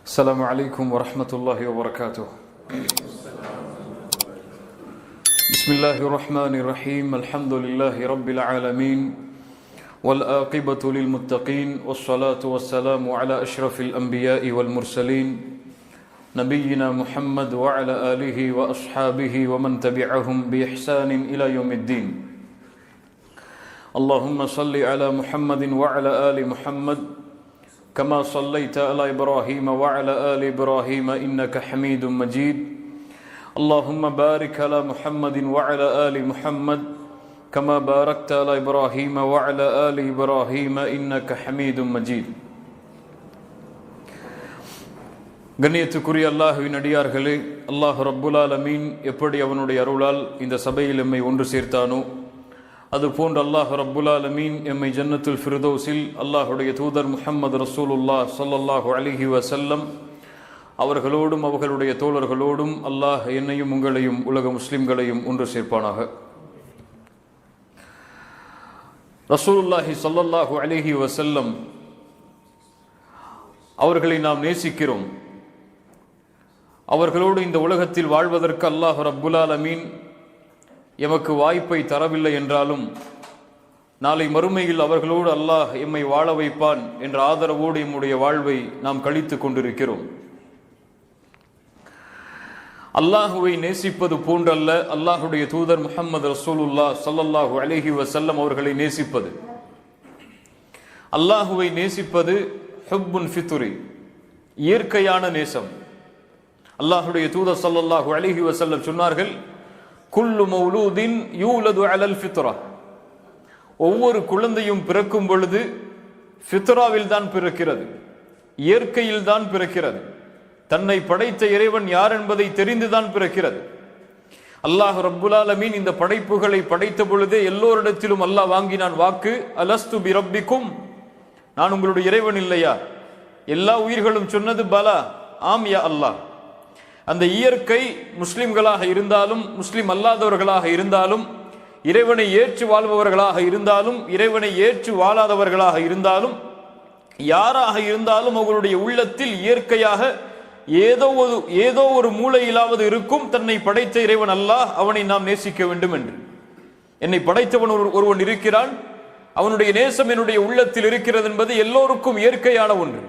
السلام عليكم ورحمة الله وبركاته. بسم الله الرحمن الرحيم. الحمد لله رب العالمين والآقبة للمتقين والصلاة والسلام على أشرف الأنبياء والمرسلين نبينا محمد وعلى آله وأصحابه ومن تبعهم بإحسان إلى يوم الدين. اللهم صل على محمد وعلى آل محمد كما صليت على إبراهيم وعلى آل إبراهيم إنك حميد مجيد. اللهم بارك على محمد وعلى آل محمد كما باركت على إبراهيم وعلى آل إبراهيم إنك حميد مجيد. கண்ணியத்துக்குரிய அல்லாஹ்வின் அடியார்களே, அல்லாஹ் ரப்புல் ஆலமீன் எப்படி அவனுடைய அருளால் இந்த சபையில் எம்மை ஒன்று சேர்த்தானோ அதுபோன்று அல்லாஹ் ரப்புல் ஆலமீன் எம்மை ஜன்னத்துல் ஃபிர்தௌஸில் அல்லாஹுடைய தூதர் முஹம்மது ரசூலுல்லாஹ் ஸல்லல்லாஹு அலைஹி வஸல்லம் அவர்களோடும் அவர்களுடைய தோழர்களோடும் அல்லாஹ் என்னையும் உங்களையும் உலக முஸ்லிம்களையும் ஒன்று சேர்ப்பானாக. ரசூலுல்லாஹி ஸல்லல்லாஹு அலைஹி வஸல்லம் அவர்களை நாம் நேசிக்கிறோம். அவர்களோடு இந்த உலகத்தில் வாழ்வதற்கு அல்லாஹ் ரப்புல் ஆலமீன் எமக்கு வாய்ப்பை தரவில்லை என்றாலும் நாளை மறுமையில் அவர்களோடு அல்லாஹ் எம்மை வாழ வைப்பான் என்ற ஆதரவோடு எம்முடைய வாழ்வை நாம் கழித்து கொண்டிருக்கிறோம். அல்லாஹுவை நேசிப்பது போன்றல்ல அல்லாஹுடைய தூதர் முஹம்மது ரசூலுல்லாஹ் ஸல்லல்லாஹு அலைஹி வஸல்லம் அவர்களை நேசிப்பது. அல்லாஹுவை நேசிப்பது ஹுப்புன் ஃபித்ரி, இயற்கையான நேசம். அல்லாஹுடைய தூதர் ஸல்லல்லாஹு அலைஹி வஸல்லம் சொன்னார்கள், குல்லு மௌலூதின் யூலது அலல் ஃபித்ரா, ஒவ்வொரு குழந்தையும் பிறக்கும் பொழுது ஃபித்ராவில் தான் பிறக்கிறது, இயற்கையில் தான் பிறக்கிறது. தன்னை படைத்த இறைவன் யார் என்பதை தெரிந்துதான் பிறக்கிறது. அல்லாஹ் ரப்புல் ஆலமீன் இந்த படைப்புகளை படைத்த பொழுதே எல்லோரிடத்திலும் அல்லாஹ் வாங்கினான் வாக்கு, அலஸ்து பி ரப்பிக்கும், நான் உங்களுடைய இறைவன் இல்லையா? எல்லா உயிர்களும் சொன்னது பலா, ஆம் யா அல்லாஹ். அந்த இயற்கை முஸ்லிம்களாக இருந்தாலும் முஸ்லிம் அல்லாதவர்களாக இருந்தாலும் இறைவனை ஏற்று வாழ்பவர்களாக இருந்தாலும் இறைவனை ஏற்று வாழாதவர்களாக இருந்தாலும் யாராக இருந்தாலும் அவர்களுடைய உள்ளத்தில் இயற்கையாக ஏதோ ஒரு மூலையிலாவது இருக்கும், தன்னை படைத்த இறைவன் அல்லாஹ், அவனை நாம் நேசிக்க வேண்டும் என்று. என்னை படைத்தவன் ஒருவன் இருக்கிறான், அவனுடைய நேசம் என்னுடைய உள்ளத்தில் இருக்கிறது என்பது எல்லோருக்கும் இயற்கையான ஒன்று.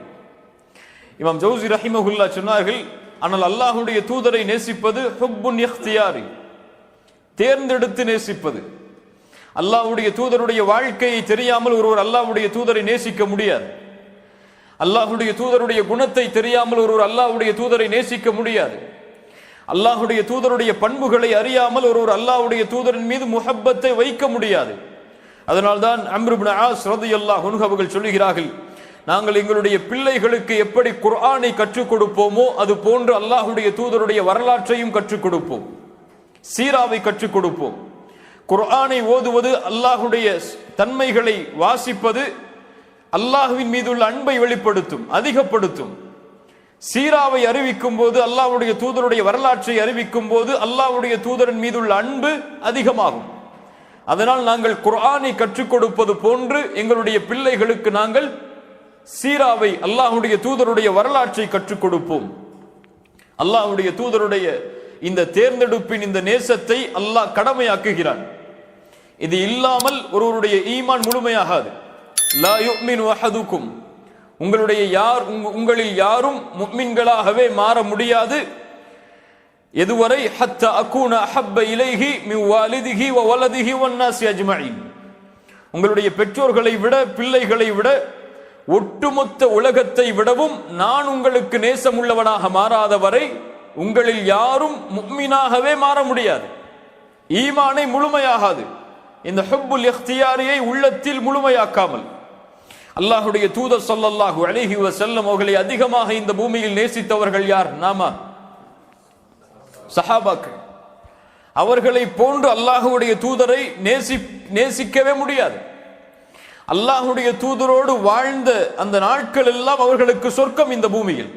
இமாம் ஜௌசி ரஹிமஹுல்லா சொன்னார்கள், ஆனால் அல்லாஹுடைய தூதரை நேசிப்பது ஹுப்புன் இக்தியாரி, தேர்ந்தெடுத்து நேசிப்பது. அல்லாஹுடைய தூதருடைய வாழ்க்கையை தெரியாமல் ஒருவர் அல்லாஹுடைய தூதரை நேசிக்க முடியாது. அல்லாஹுடைய தூதருடைய குணத்தை தெரியாமல் ஒருவர் அல்லாஹுடைய தூதரை நேசிக்க முடியாது. அல்லாஹுடைய தூதருடைய பண்புகளை அறியாமல் ஒருவர் அல்லாஹுடைய தூதரின் மீது முஹப்பத்தை வைக்க முடியாது. அதனால்தான் அம்ர் இப்னு ஆஸ் ரலியல்லாஹு அன்ஹு அவர்கள் சொல்லுகிறார்கள், நாங்கள் எங்களுடைய பிள்ளைகளுக்கு எப்படி குர்ஆனை கற்றுக் கொடுப்போமோ அது போன்று அல்லாஹுடைய தூதருடைய வரலாற்றையும் கற்றுக் கொடுப்போம், சீராவை கற்றுக் கொடுப்போம். குர்ஆனை ஓதுவது, அல்லாஹுடைய தன்மைகளை வாசிப்பது அல்லாஹுவின் மீதுள்ள அன்பை வெளிப்படுத்தும், அதிகப்படுத்தும். சீராவை அறிவிக்கும் போது, அல்லாஹுடைய தூதருடைய வரலாற்றை அறிவிக்கும் போது அல்லாஹுடைய தூதரின் மீதுள்ள அன்பு அதிகமாகும். அதனால் நாங்கள் குர்ஆனை கற்றுக் கொடுப்பது போன்று எங்களுடைய பிள்ளைகளுக்கு நாங்கள் சீராவை, அல்லாஹுடைய தூதருடைய வரலாற்றை கற்றுக் கொடுப்போம். அல்லாஹுடைய தூதருடைய இந்த தேர்ந்தெடுப்பின் இந்த நேசத்தை அல்லாஹ் கடமையாக்குகிறான். இது இல்லாமல் ஒருவருடைய ஈமான் முழுமையாகாது. லா யுமினு அஹதுக்கும், உங்களில் யாரும் முஃமின்களாகவே மாற முடியாது. எதுவரை ஹத்தா அகூன அஹப்ப இலைஹி மின் வாலிதிஹி வ வலதிஹி வன்னாஸி அஜ்மஈன், உங்களுடைய பெற்றோர்களை விட பிள்ளைகளை விட ஒட்டுமொத்த உலகத்தை விடவும் நான் உங்களுக்கு நேசம் உள்ளவனாக மாறாத வரை உங்களில் யாரும் முஃமினாகவே மாற முடியாது, ஈமானை முழுமையாகாது. இந்த ஹுப்புல் இக்தியாரியை உள்ளத்தில் முழுமையாக்காமல் அல்லாஹுடைய தூதர் ஸல்லல்லாஹு அலைஹி வஸல்லம் அவர்களை அதிகமாக இந்த பூமியில் நேசித்தவர்கள் யார்? நாம சஹாபாக்கள். அவர்களை போன்று அல்லாஹுடைய தூதரை நேசிக்கவே முடியாது. அல்லாஹுடைய தூதரோடு வாழ்ந்த அந்த நாட்கள் எல்லாம் அவர்களுக்கு சொர்க்கம். இந்த பூமியில்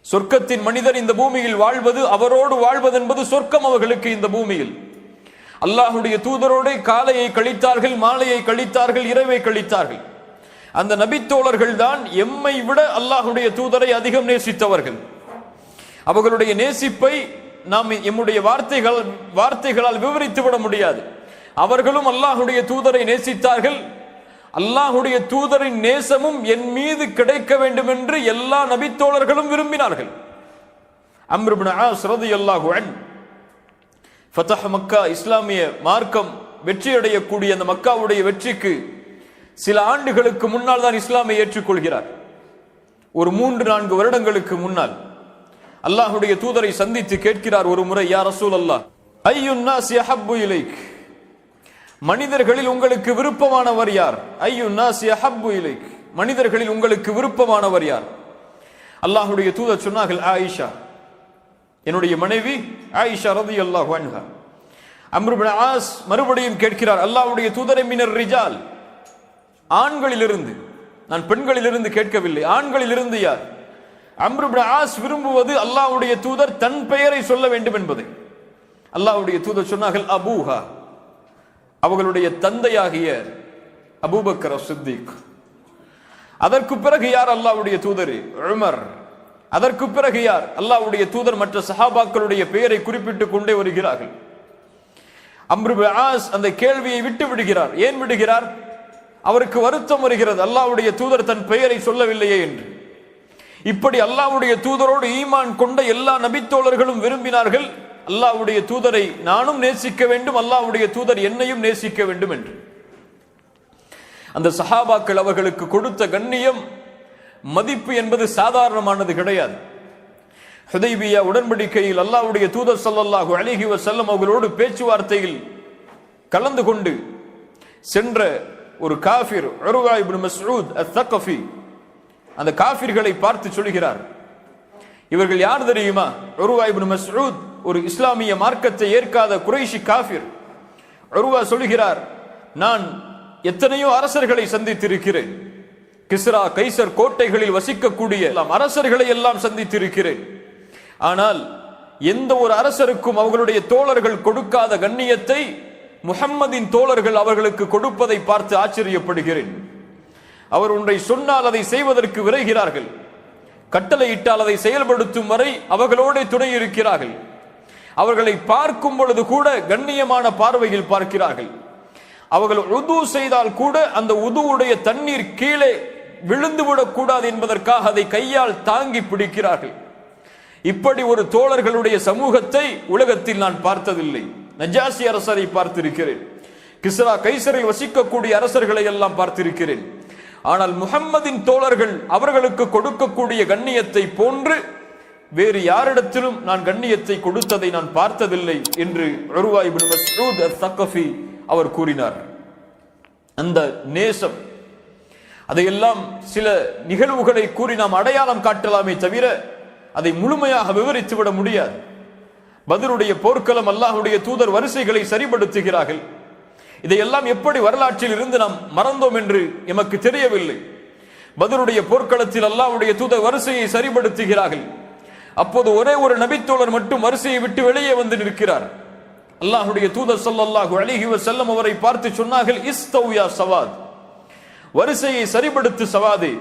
சொர்க்கத்தின் மனிதர் இந்த பூமியில் வாழ்வது, அவரோடு வாழ்வது என்பது சொர்க்கம் அவர்களுக்கு. இந்த பூமியில் அல்லாஹுடைய தூதரோடு காலையை கழித்தார்கள், மாலையை கழித்தார்கள், இரவை கழித்தார்கள். அந்த நபித்தோழர்கள் தான் எம்மை விட அல்லாஹுடைய தூதரை அதிகம் நேசித்தவர்கள். அவர்களுடைய நேசிப்பை நாம் எம்முடைய வார்த்தைகளால் விவரித்து விட முடியாது. அவர்களும் அல்லாஹுடைய தூதரை நேசித்தார்கள். அல்லாஹுடைய தூதரின் நேசமும் என் மீது கிடைக்க வேண்டும் என்று எல்லா நபித்தோழர்களும் விரும்பினார்கள். அம்ர் இப்னு ஆஸ் ரலியல்லாஹு அன்ஹு ஃபதஹ் மக்கா, இஸ்லாமிய மார்க்கம் வெற்றியடையக்கூடிய அந்த மக்காவுடைய வெற்றிக்கு சில ஆண்டுகளுக்கு முன்னால் தான் இஸ்லாமை ஏற்றுக்கொள்கிறார். ஒரு 3-4 வருடங்களுக்கு முன்னால் அல்லாஹுடைய தூதரை சந்தித்து கேட்கிறார் ஒரு முறை, யா ரசூலல்லாஹ், ஐயுன் நாஸ் யஹப்பு இலைக், மனிதர்களில் உங்களுக்கு விருப்பமானவர் யார்? ஐயுன் நாஸ் யஹப்பு இலைக், மனிதர்களில் உங்களுக்கு விருப்பமானவர் யார்? அல்லாஹுடைய தூதர் சொன்னார்கள், ஆயிஷா, என்னுடைய மனைவி ஆயிஷா ரலியல்லாஹு அன்ஹா. அம்ர் இப்னு ஆஸ் மறுபடியும் கேட்கிறார், அல்லாஹ்வுடைய தூதரை, மினர் ரிஜால், ஆண்களிலிருந்து, நான் பெண்களிலிருந்து கேட்கவில்லை, ஆண்களிலிருந்து யார்? அம்ர் இப்னு ஆஸ் விரும்புவது அல்லாஹ்வுடைய தூதர் தன் பெயரை சொல்ல வேண்டும் என்பதை. அல்லாஹ்வுடைய தூதர் சொன்னார்கள், அபூஹா, அவர்களுடைய தந்தையாகிய அபூபக்கர் சித்திக். அதற்கு பிறகு யார்? அல்லாஹ்வுடைய தூதர் உமர். அதற்கு பிறகு யார்? அல்லாஹ்வுடைய தூதர் மற்ற சஹாபாக்களுடைய பெயரை குறிப்பிட்டுக் கொண்டே வருகிறார்கள். அம்ர் இப்னு ஆஸ் அந்த கேள்வியை விட்டு விடுகிறார். ஏன் விடுகிறார்? அவருக்கு வருத்தம் வருகிறது, அல்லாஹ்வுடைய தூதர் தன் பெயரை சொல்லவில்லையே என்று. இப்படி அல்லாஹ்வுடைய தூதரோடு ஈமான் கொண்ட எல்லா நபித்தோழர்களும் விரும்பினார்கள், அல்லாஹ்வுடைய தூதரை நானும் நேசிக்க வேண்டும், அல்லாஹ்வுடைய தூதர் என்னையும் நேசிக்க வேண்டும் என்று. அந்த சஹாபாக்கள் அவர்களுக்கு கொடுத்த கண்ணியம், மதிப்பு என்பது சாதாரணமானது கிடையாது. ஹுதைபியா உடன்படிக்கையில் அல்லாஹ்வுடைய தூதர் ஸல்லல்லாஹு அலைஹி வஸல்லம் அவர்களோடு பேச்சுவார்த்தையில் கலந்து கொண்டு சென்ற ஒரு காஃபிர் உர்வா இப்னு மஸ்ஊத் அத்-தகஃபி அந்த காஃபிர்களை பார்த்து சொல்கிறார், இவர்கள் யார் தெரியுமா? உர்வா இப்னு மஸ்ஊத் ஒரு இஸ்லாமிய மார்க்கத்தை ஏற்காத குறைஷி காஃபிர். உர்வா சொல்கிறார், நான் எத்தனையோ அரசர்களை சந்தித்திருக்கிறேன், கிஸ்ரா கைசர் கோட்டைகளில் வசிக்கக்கூடிய அரசர்களை எல்லாம் சந்தித்திருக்கிறேன். ஆனால் எந்த ஒரு அரசருக்கும் அவர்களுடைய தோழர்கள் கொடுக்காத கண்ணியத்தை முஹம்மதின் தோழர்கள் அவர்களுக்கு கொடுப்பதை பார்த்து ஆச்சரியப்படுகிறேன். அவர் ஒன்றை சொன்னால் அதை செய்வதற்கு விரைகிறார்கள், கட்டளையிட்டால் அதை செயல்படுத்தும் வரை அவர்களோட துணை இருக்கிறார்கள். அவர்களை பார்க்கும் பொழுது கூட கண்ணியமான பார்வையில் பார்க்கிறார்கள். அவர்கள் உது செய்தால் கூட அந்த உதுவுடைய தண்ணீர் கீழே விழுந்துவிடக் கூடாது என்பதற்காக அதை கையால் தாங்கி பிடிக்கிறார்கள். இப்படி ஒரு தோழர்களுடைய சமூகத்தை உலகத்தில் நான் பார்த்ததில்லை. நஜாசி அரசரை பார்த்திருக்கிறேன், கிஸ்ரா கைசரில் வசிக்கக்கூடிய அரசர்களை எல்லாம் பார்த்திருக்கிறேன். ஆனால் முஹம்மதின் தோழர்கள் அவர்களுக்கு கொடுக்கக்கூடிய கண்ணியத்தை போன்று வேறு யாரிடத்திலும் நான் கண்ணியத்தை கொடுத்ததை நான் பார்த்ததில்லை என்று உர்வா இப்னு மஸ்ஊத் அத்-தகஃபி அவர் கூறினார். அந்த நேசம், அதையெல்லாம் சில நிகழ்வுகளை கூறி நாம் அடையாளம் காட்டலாமே தவிர அதை முழுமையாக விவரித்து விட முடியாது. பத்ருடைய போர்க்களம், அல்லாஹ்வுடைய தூதர் வரிசைகளை சரிபடுத்துகிறார்கள். இதையெல்லாம் எப்படி வரலாற்றில் இருந்து நாம் மறந்தோம் என்று எமக்கு தெரியவில்லை. பத்ருடைய போர்க்களத்தில் அல்லாஹ்வுடைய தூதர் வரிசையை சரிபடுத்துகிறார்கள். அப்போது ஒரே ஒரு நபித்தோழர் மட்டும் வரிசையை விட்டு வெளியே வந்து நிற்கிறார். அல்லாஹ்வுடைய தூதர் ஸல்லல்லாஹு அலைஹி வஸல்லம் அவரை பார்த்து சொன்னார்கள், இஸ்தவ் யா சவாத், வரிசையை சரிபடுத்து சவாதே,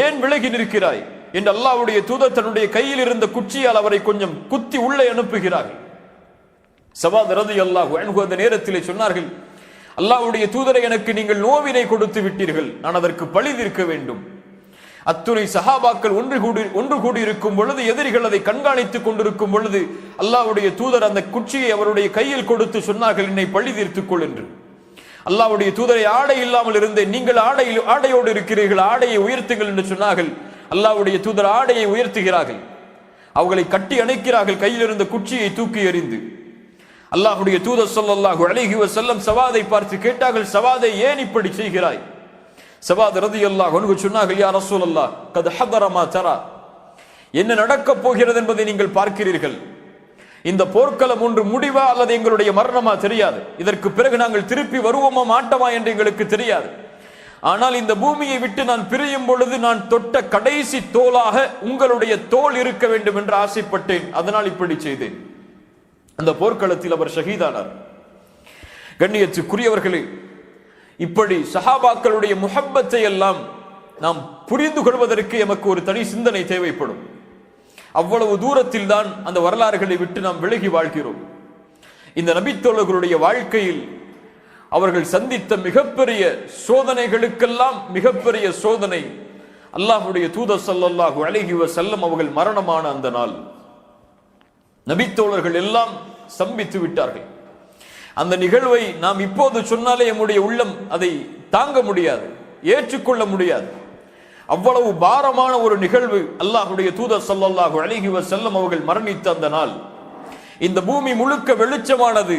ஏன் விலகி நிற்கிறாய் என்று அல்லாஹ்வுடைய தூதர் தன்னுடைய கையில் இருந்த குச்சியால் அவரை கொஞ்சம் குத்தி உள்ளே அனுப்புகிறார்கள். சவாத் ரலியல்லாஹு அன்ஹு அந்த நேரத்திலே சொன்னார்கள், அல்லாஹ்வுடைய தூதரை, எனக்கு நீங்கள் நோவினை கொடுத்து விட்டீர்கள், நான் அதற்கு பழி தீர்க்க வேண்டும். அத்துணை சஹாபாக்கள் ஒன்று கூடி இருக்கும் பொழுது, எதிரிகள் அதை கண்காணித்துக் கொண்டிருக்கும் பொழுது அல்லாஹ்வுடைய தூதர் அந்த குச்சியை அவருடைய கையில் கொடுத்து சொன்னார்கள், என்னை பழி தீர்த்துக்கொள் என்று. அல்லாஹ்வுடைய தூதரை, ஆடை இல்லாமல் இருந்தேன், நீங்கள் ஆடையோடு இருக்கிறீர்கள், ஆடையை உயர்த்துங்கள் என்று சொன்னார்கள். அல்லாஹ்வுடைய தூதர் ஆடையை உயர்த்துகிறார்கள், அவர்களை கட்டி அணைக்கிறார்கள், கையில் இருந்த குச்சியை தூக்கி எறிந்து. அல்லாஹ்வுடைய தூதர் ஸல்லல்லாஹு அலைஹி வஸல்லம் சவாதை பார்த்து கேட்டார்கள், சவாதை, ஏன் இப்படி செய்கிறாய்? சவாத் ரலியல்லாஹு அன்ஹு சொன்னார்கள், யா ரசூலல்லாஹ், கத் ஹதர மா தரா, என்ன நடக்கப் போகிறது என்பதை நீங்கள் பார்க்கிறீர்கள். இந்த போர்க்களம் ஒன்று முடிவா அல்லது எங்களுடைய மரணமா தெரியாது. இதற்கு பிறகு நாங்கள் திருப்பி வருவோமா மாட்டோமா என்று எங்களுக்கு தெரியாது. ஆனால் இந்த பூமியை விட்டு நான் பிரியும் பொழுது நான் தொட்ட கடைசி தோளாக உங்களுடைய தோல் இருக்க வேண்டும் என்று ஆசைப்பட்டேன், அதனால் இப்படி செய்தேன். அந்த போர்க்களத்தில் அவர் ஷஹீதானார். கண்ணியத்துக்குரியவர்களே, இப்படி சஹாபாக்களுடைய முஹப்பத்தை எல்லாம் நாம் புரிந்து கொள்வதற்கு எமக்கு ஒரு தனி சிந்தனை தேவைப்படும். அவ்வளவு தூரத்தில் தான் அந்த வரலாறுகளை விட்டு நாம் விலகி வாழ்கிறோம். இந்த நபித்தோழர்களுடைய வாழ்க்கையில் அவர்கள் சந்தித்த மிகப்பெரிய சோதனைகளுக்கெல்லாம் மிகப்பெரிய சோதனை அல்லாஹ்வுடைய தூதர் ஸல்லல்லாஹு அலைஹி வஸல்லம் அவர்கள் மரணமான அந்த நாள். நபித்தோழர்கள் எல்லாம் ஸ்தம்பித்து விட்டார்கள். அந்த நிகழ்வை நாம் இப்போது சொன்னாலே நம்முடைய உள்ளம் அதை தாங்க முடியாது, ஏற்றுக்கொள்ள முடியாது. அவ்வளவு பாரமான ஒரு நிகழ்வு. அல்லாஹ்வுடைய தூதர் ஸல்லல்லாஹு அலைஹி வஸல்லம் அவர்கள் மரணித்த அந்த நாள். இந்த பூமி முழுக்க வெளிச்சமானது,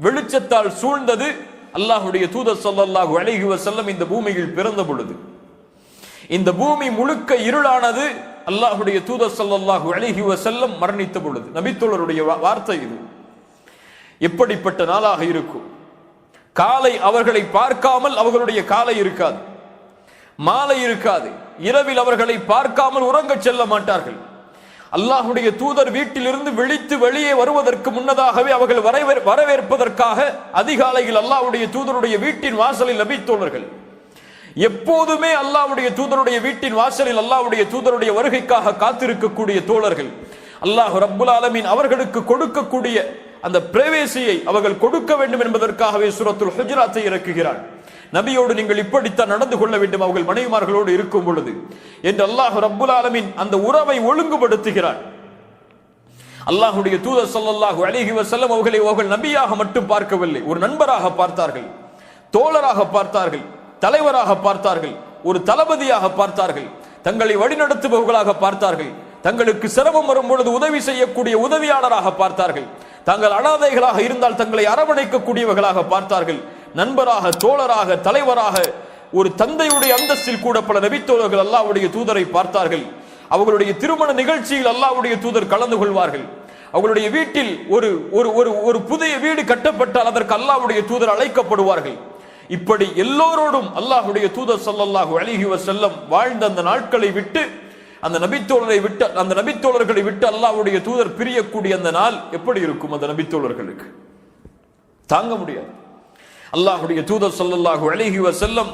வெளிச்சத்தால் சூழ்ந்தது. அல்லாஹ்வுடைய தூதர் ஸல்லல்லாஹு அலைஹி வஸல்லம் இந்த பூமியில் பிறந்த பொழுது இந்த பூமி முழுக்க இருளானது. அல்லாஹ்வுடைய தூதர் ஸல்லல்லாஹு அலைஹி வஸல்லம் மரணித்த பொழுது. நபித்தோழருடைய வார்த்தை இது. எப்படிப்பட்ட நாளாக இருக்கும்? காலை அவர்களை பார்க்காமல் அவர்களுடைய காலை இருக்காது, மாலை இருக்காது. இரவில் அவர்களை பார்க்காமல் உறங்க செல்ல மாட்டார்கள். அல்லாஹ்வுடைய தூதர் வீட்டிலிருந்து விழித்து வெளியே வருவதற்கு முன்னதாகவே அவர்கள் வரவேற்பதற்காக அதிகாலையில் அல்லாஹ்வுடைய தூதருடைய வீட்டின் வாசலில் நபித்தோழர்கள் எப்போதுமே அல்லாஹ்வுடைய தூதருடைய வீட்டின் வாசலில் அல்லாஹ்வுடைய தூதருடைய வருகைக்காக காத்திருக்கக்கூடிய தோழர்கள். அல்லாஹ் ரப்புல் ஆலமீன் அவர்களுக்கு கொடுக்கக்கூடிய அந்த பிரவேசியை அவர்கள் கொடுக்க வேண்டும் என்பதற்காகவே சூரத்துல் ஹுஜராத்தை இறக்குகிறார். நபியோடு நீங்கள் இப்படித்தான் நடந்து கொள்ள வேண்டும் அவர்கள் மனைவிமார்களோடு இருக்கும் பொழுது என்று அல்லாஹ் ரப்புல் ஆலமீன் அந்த உறவை ஒழுங்குபடுத்துகிறார். அல்லாஹ்வுடைய தூதர் ஸல்லல்லாஹு அலைஹி வஸல்லம் அவர்கள் நபியாக மட்டும் பார்க்கவில்லை, ஒரு நண்பராக பார்த்தார்கள், தோழராக பார்த்தார்கள், தலைவராக பார்த்தார்கள், ஒரு தளபதியாக பார்த்தார்கள், தங்களை வழிநடத்துபவர்களாக பார்த்தார்கள், தங்களுக்கு சிரமம் வரும் பொழுது உதவி செய்யக்கூடிய உதவியாளராக பார்த்தார்கள், தாங்கள் அனாதைகளாக இருந்தால் தங்களை அரவணைக்கக்கூடியவர்களாக பார்த்தார்கள், நண்பராக, தோழராக, தலைவராக, ஒரு தந்தையுடைய அந்தஸ்தில் கூட பல நபித்தோழர்கள் அல்லாஹ்வுடைய தூதரை பார்த்தார்கள். அவர்களுடைய திருமண நிகழ்ச்சியில் அல்லாஹ்வுடைய தூதர் கலந்து கொள்வார்கள். அவர்களுடைய வீட்டில் ஒரு ஒரு ஒரு புதிய வீடு கட்டப்பட்டால் அதற்கு அல்லாஹ்வுடைய தூதர் அழைக்கப்படுவார்கள். இப்படி எல்லோரோடும் அல்லாஹ்வுடைய தூதர் ஸல்லல்லாஹு அலைஹி வஸல்லம் வாழ்ந்த அந்த நாட்களை விட்டு அந்த நபித்தோழர்களை விட்டு அல்லாஹ்வுடைய தூதர் பிரியக்கூடிய அந்த நாள் எப்படி இருக்கும்? அந்த நபித்தோழர்களுக்கு தாங்க முடியாது. அல்லாஹ்வுடைய தூதர் ஸல்லல்லாஹு அலைஹி வஸல்லம்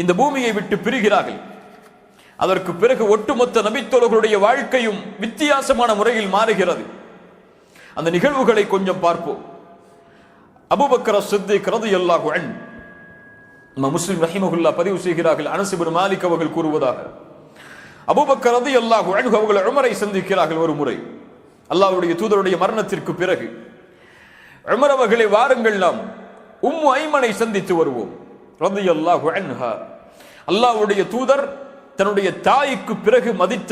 இந்த பூமியை விட்டு பிரிகிறார்கள். அதற்கு பிறகு ஒட்டுமொத்த நபித்தோழர்களுடைய வாழ்க்கையும் வித்தியாசமான முறையில் மாறுகிறது. அந்த நிகழ்வுகளை கொஞ்சம் பார்ப்போம். அபூபக்கர் சித்திக் ரலியல்லாஹு அன்ஹு, முஸ்லிம் ரஹிமஹுல்லாஹ் பதிவு செய்கிறார்கள், அனஸ் இப்னு மாலிக் அவர்கள் கூறுவதாக, அபூபக்கர் ரலியல்லாஹு அன்ஹு அவர்கள் உமரை சந்திக்கிறார்கள் ஒரு முறை அல்லாஹ்வுடைய தூதருடைய மரணத்திற்கு பிறகு. உமர் அவர்களை வாருங்கள் நாம் உம்மு ஐமனை சந்தித்து வருவோம் ரலியல்லாஹு அன்ஹா. அல்லாஹ்வுடைய தூதர் தன்னுடைய தாய்க்கு பிறகு மதித்த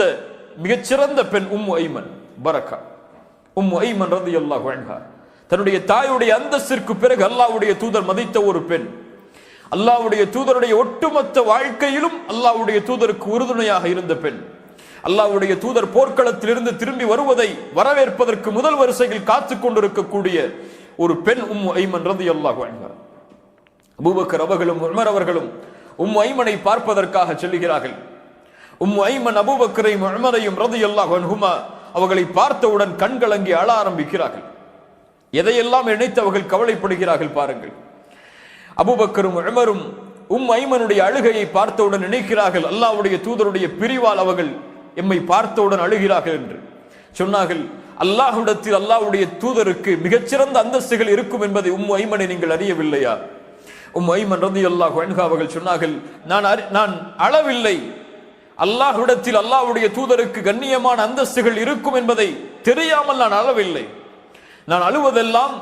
மிகச்சிறந்த பெண் உம்மு ஐமன் பரக்கா. உம்மு ஐமன் ரலியல்லாஹு அன்ஹா தன்னுடைய தாயுடைய அந்தஸ்திற்கு பிறகு அல்லாஹ்வுடைய தூதர் மதித்த ஒரு பெண். அல்லாஹ்வுடைய தூதருடைய ஒட்டுமொத்த வாழ்க்கையிலும் அல்லாஹ்வுடைய தூதருக்கு உறுதுணையாக இருந்த பெண். அல்லாஹ்வுடைய தூதர் போர்க்களத்திலிருந்து திரும்பி வருவதை வரவேற்பதற்கு முதல் வரிசையில் காத்துக் கொண்டிருக்கக்கூடிய ஒரு பெண் உம்மு ஐமன் ரலியல்லாஹு அன்ஹா. அபூபக்கர் அவர்களும் உமர் அவர்களும் உம்மு ஐமனை பார்ப்பதற்காக செல்கிறார்கள். உம்மு ஐமன் அபூபக்கரையும் உமரையும் ரலியல்லாஹு அன்ஹுமா அவர்களை பார்த்தவுடன் கண்கலங்கி அழ ஆரம்பிக்கிறார்கள். எதையெல்லாம் நினைத்து அவர்கள் கவலைப்படுகிறார்கள் பாருங்கள். அபூபக்கரும் உமரும் ஐமனுடைய அழுகையை பார்த்தவுடன் நினைக்கிறார்கள், அல்லாஹ்வுடைய தூதருடைய பிரிவால் அவர்கள் எம்மை பார்த்தவுடன் அழுகிறார்கள் என்று சொன்னார்கள். அல்லாஹ்விடத்தில் அல்லாஹ்வுடைய தூதருக்கு மிகச்சிறந்த அந்தஸ்துகள் இருக்கும் என்பதை ஐமனை நீங்கள் அறியவில்லையா? ஐமன் ரலியல்லாஹு அன்ஹா அவர்கள் சொன்னார்கள், நான் அளவில்லை, அல்லாஹ்விடத்தில் அல்லாஹ்வுடைய தூதருக்கு கண்ணியமான அந்தஸ்துகள் இருக்கும் என்பதை தெரியாமல் நான் அளவில்லை. நான் அழுவதெல்லாம்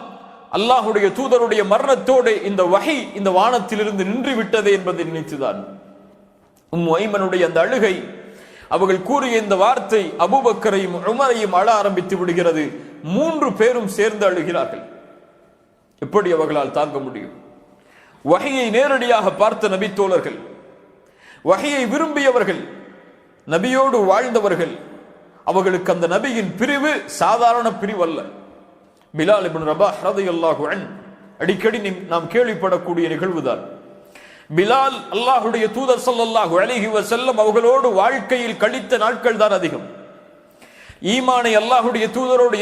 அல்லாஹ்வுடைய தூதருடைய மரணத்தோடு இந்த வஹி இந்த வானத்திலிருந்து நின்று விட்டதே என்பதை நினைத்துதான். ஐமனுடைய அந்த அழுகை, அவர்கள் கூறிய இந்த வார்த்தை அபூபக்கரையும் உமரையும் அழ ஆரம்பித்து விடுகிறது. 3 பேரும் சேர்ந்து அழுகிறார்கள். எப்படி அவர்களால் தாங்க முடியும்? வஹியை நேரடியாக பார்த்த நபித்தோழர்கள், வஹியை விரும்பியவர்கள், நபியோடு வாழ்ந்தவர்கள், அவர்களுக்கு அந்த நபியின் பிரிவு சாதாரண பிரிவு அல்ல. பிலால் இப்னு ரபாஹ் ரலியல்லாஹு அன்ஹு அடிக்கடி நாம் கேள்விப்படக்கூடிய நிகழ்வுதான். பிலால் அல்லாஹ்வுடைய தூதர் ஸல்லல்லாஹு அலைஹி வஸல்லம் அவர்களோடு வாழ்க்கையில் கழித்த நாட்கள் தான் அதிகம். ஈமானை அல்லாஹ்வுடைய தூதரோடு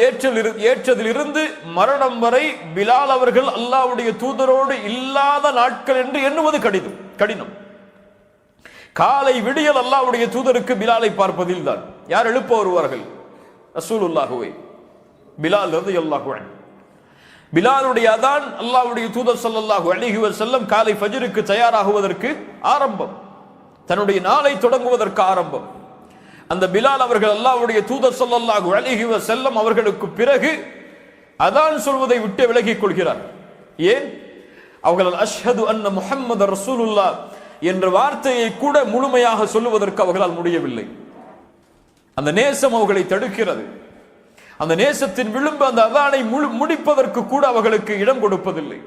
ஏற்றதிலிருந்து மரணம் வரை பிலால் அவர்கள் அல்லாஹ்வுடைய தூதரோடு இல்லாத நாட்கள் என்று எண்ணுவது கடினம். காலை விடியல் அல்லாஹ்வுடைய தூதருக்கு பிலாலை பார்ப்பதில் தான். யார் எழுப்ப வருவார்கள்? ரசூலுல்லாஹுவை. பிலால் ரலியல்லாஹு அன்ஹு. பிலாலுடைய அதான் அல்லாஹ்வுடைய தூதர் ஸல்லல்லாஹு அலைஹி வஸல்லம் காலை ஃபஜ்ருக்கு தயாராகுவதற்கு ஆரம்பம், தன்னுடைய நாளை தொடங்குவதற்கு ஆரம்பம். அந்த பிலால் அவர்கள் அல்லாஹ்வுடைய தூதர் ஸல்லல்லாஹு அலைஹி வஸல்லம் அவர்களுக்கு பிறகு அதான் சொல்வதை விட்டு விலகிக் கொள்கிறார். ஏன்? அவர்கள் அஷ்ஹது அன்ன முஹம்மது ரசூலுல்லாஹ் என்ற வார்த்தையை கூட முழுமையாக சொல்லுவதற்கு அவர்களால் முடியவில்லை. அந்த நேசம் அவர்களை தடுக்கிறது. அந்த நேசத்தின் விளிம்பு அந்த அதானை முடிப்பதற்கு கூட அவர்களுக்கு இடம் கொடுப்பதில்லை.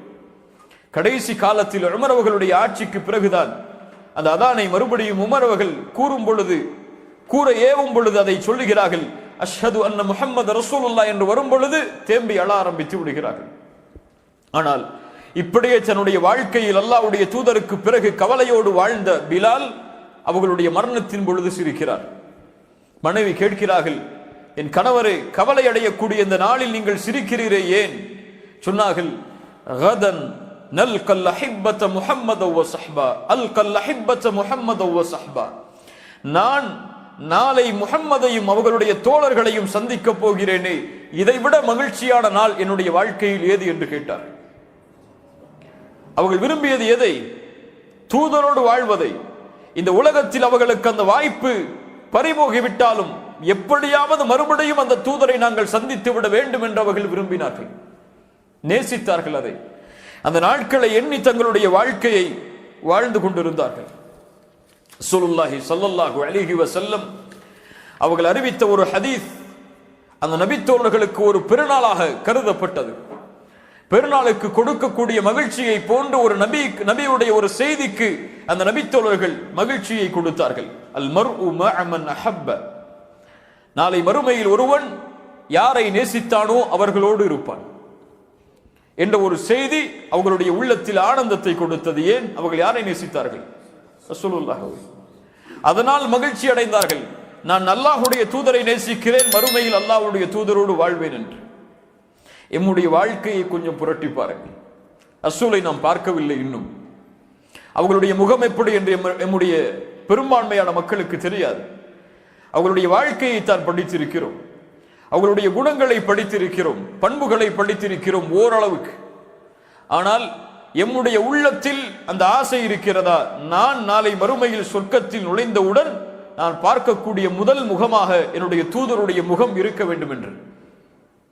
கடைசி காலத்தில் உமர் அவர்களுடைய ஆட்சிக்கு பிறகுதான் அந்த அதானை மறுபடியும் உமர் அவர்கள் கூற ஏவும் பொழுது அதை சொல்லுகிறார்கள். அஷ்ஹது அன்ன முஹம்மது ரசூலுல்லாஹ் என்று வரும் பொழுது தேம்பி அழ ஆரம்பித்து விடுகிறார்கள். ஆனால் இப்படியே தன்னுடைய வாழ்க்கையில் அல்லாஹ்வுடைய தூதருக்கு பிறகு கவலையோடு வாழ்ந்த பிலால் அவர்களுடைய மரணத்தின் பொழுது சிரிக்கிறார். மனைவி கேட்கிறார்கள், என் கணவரை கவலை அடையக்கூடிய இந்த நாளில் நீங்கள் சிரிக்கிறீரே ஏன்? சொன்னார்கள், கதன் நல்கல் அஹிப்பத முஹம்மத வ ஸஹ்பா அல்கல் அஹிப்பத முஹம்மத வ ஸஹ்பா. நான் நாளை முஹம்மதையும் அவர்களுடைய தோழர்களையும் சந்திக்க போகிறேனே, இதைவிட மகிழ்ச்சியான நாள் என்னுடைய வாழ்க்கையில் ஏது என்று கேட்டார். அவர்கள் விரும்பியது எதை? தூதரோடு வாழ்வதை. இந்த உலகத்தில் அவர்களுக்கு அந்த வாய்ப்பு பறிபோகிவிட்டாலும் எப்படியாவது மறுபடியும் அந்த தூதரை நாங்கள் சந்தித்து விட வேண்டும் என்று அவர்கள் விரும்பினார்கள், நேசித்தார்கள் அதை. அந்த நாட்களை எண்ணி தங்களுடைய வாழ்க்கையை வாழ்ந்து கொண்டிருந்தார்கள். ரசூலுல்லாஹி ஸல்லல்லாஹு அலைஹி வஸல்லம் அவர்கள் அறிவித்த ஒரு ஹதீஸ் அந்த நபித்தோழர்களுக்கு ஒரு பெருநாளாக கருதப்பட்டது. பெருநாளுக்கு கொடுக்கக்கூடிய மகிழ்ச்சியை போன்று ஒரு நபியுடைய ஒரு செய்திக்கு அந்த நபித்தோழர்கள் மகிழ்ச்சியை கொடுத்தார்கள். அல் மர்உ மஅ மன் அஹப்ப. நாளை மறுமையில் ஒருவன் யாரை நேசித்தானோ அவர்களோடு இருப்பான் என்ற ஒரு செய்தி அவர்களுடைய உள்ளத்தில் ஆனந்தத்தை கொடுத்தது. ஏன்? அவர்கள் யாரை நேசித்தார்கள்? ரசூலுல்லாஹ். அதனால் மகிழ்ச்சி அடைந்தார்கள். நான் அல்லாஹ்வுடைய தூதரை நேசிக்கிறேன், மறுமையில் அல்லாஹ்வுடைய தூதரோடு வாழ்வேன் என்று. எம்முடைய வாழ்க்கையை கொஞ்சம் புரட்டி பாருங்கள். ரசூலை நாம் பார்க்கவில்லை இன்னும். அவர்களுடைய முகம் எப்படி என்று எம்முடைய பெரும்பான்மையான மக்களுக்கு தெரியாது. அவர்களுடைய வாழ்க்கையை தான் படித்திருக்கிறோம், அவர்களுடைய குணங்களை படித்திருக்கிறோம், பண்புகளை படித்திருக்கிறோம் ஓரளவுக்கு. ஆனால் எம்முடைய உள்ளத்தில் அந்த ஆசை இருக்கிறதா? நான் நாளை மறுமையில் சொர்க்கத்தில் நுழைந்தவுடன் நான் பார்க்கக்கூடிய முதல் முகமாக என்னுடைய தூதருடைய முகம் இருக்க வேண்டும் என்று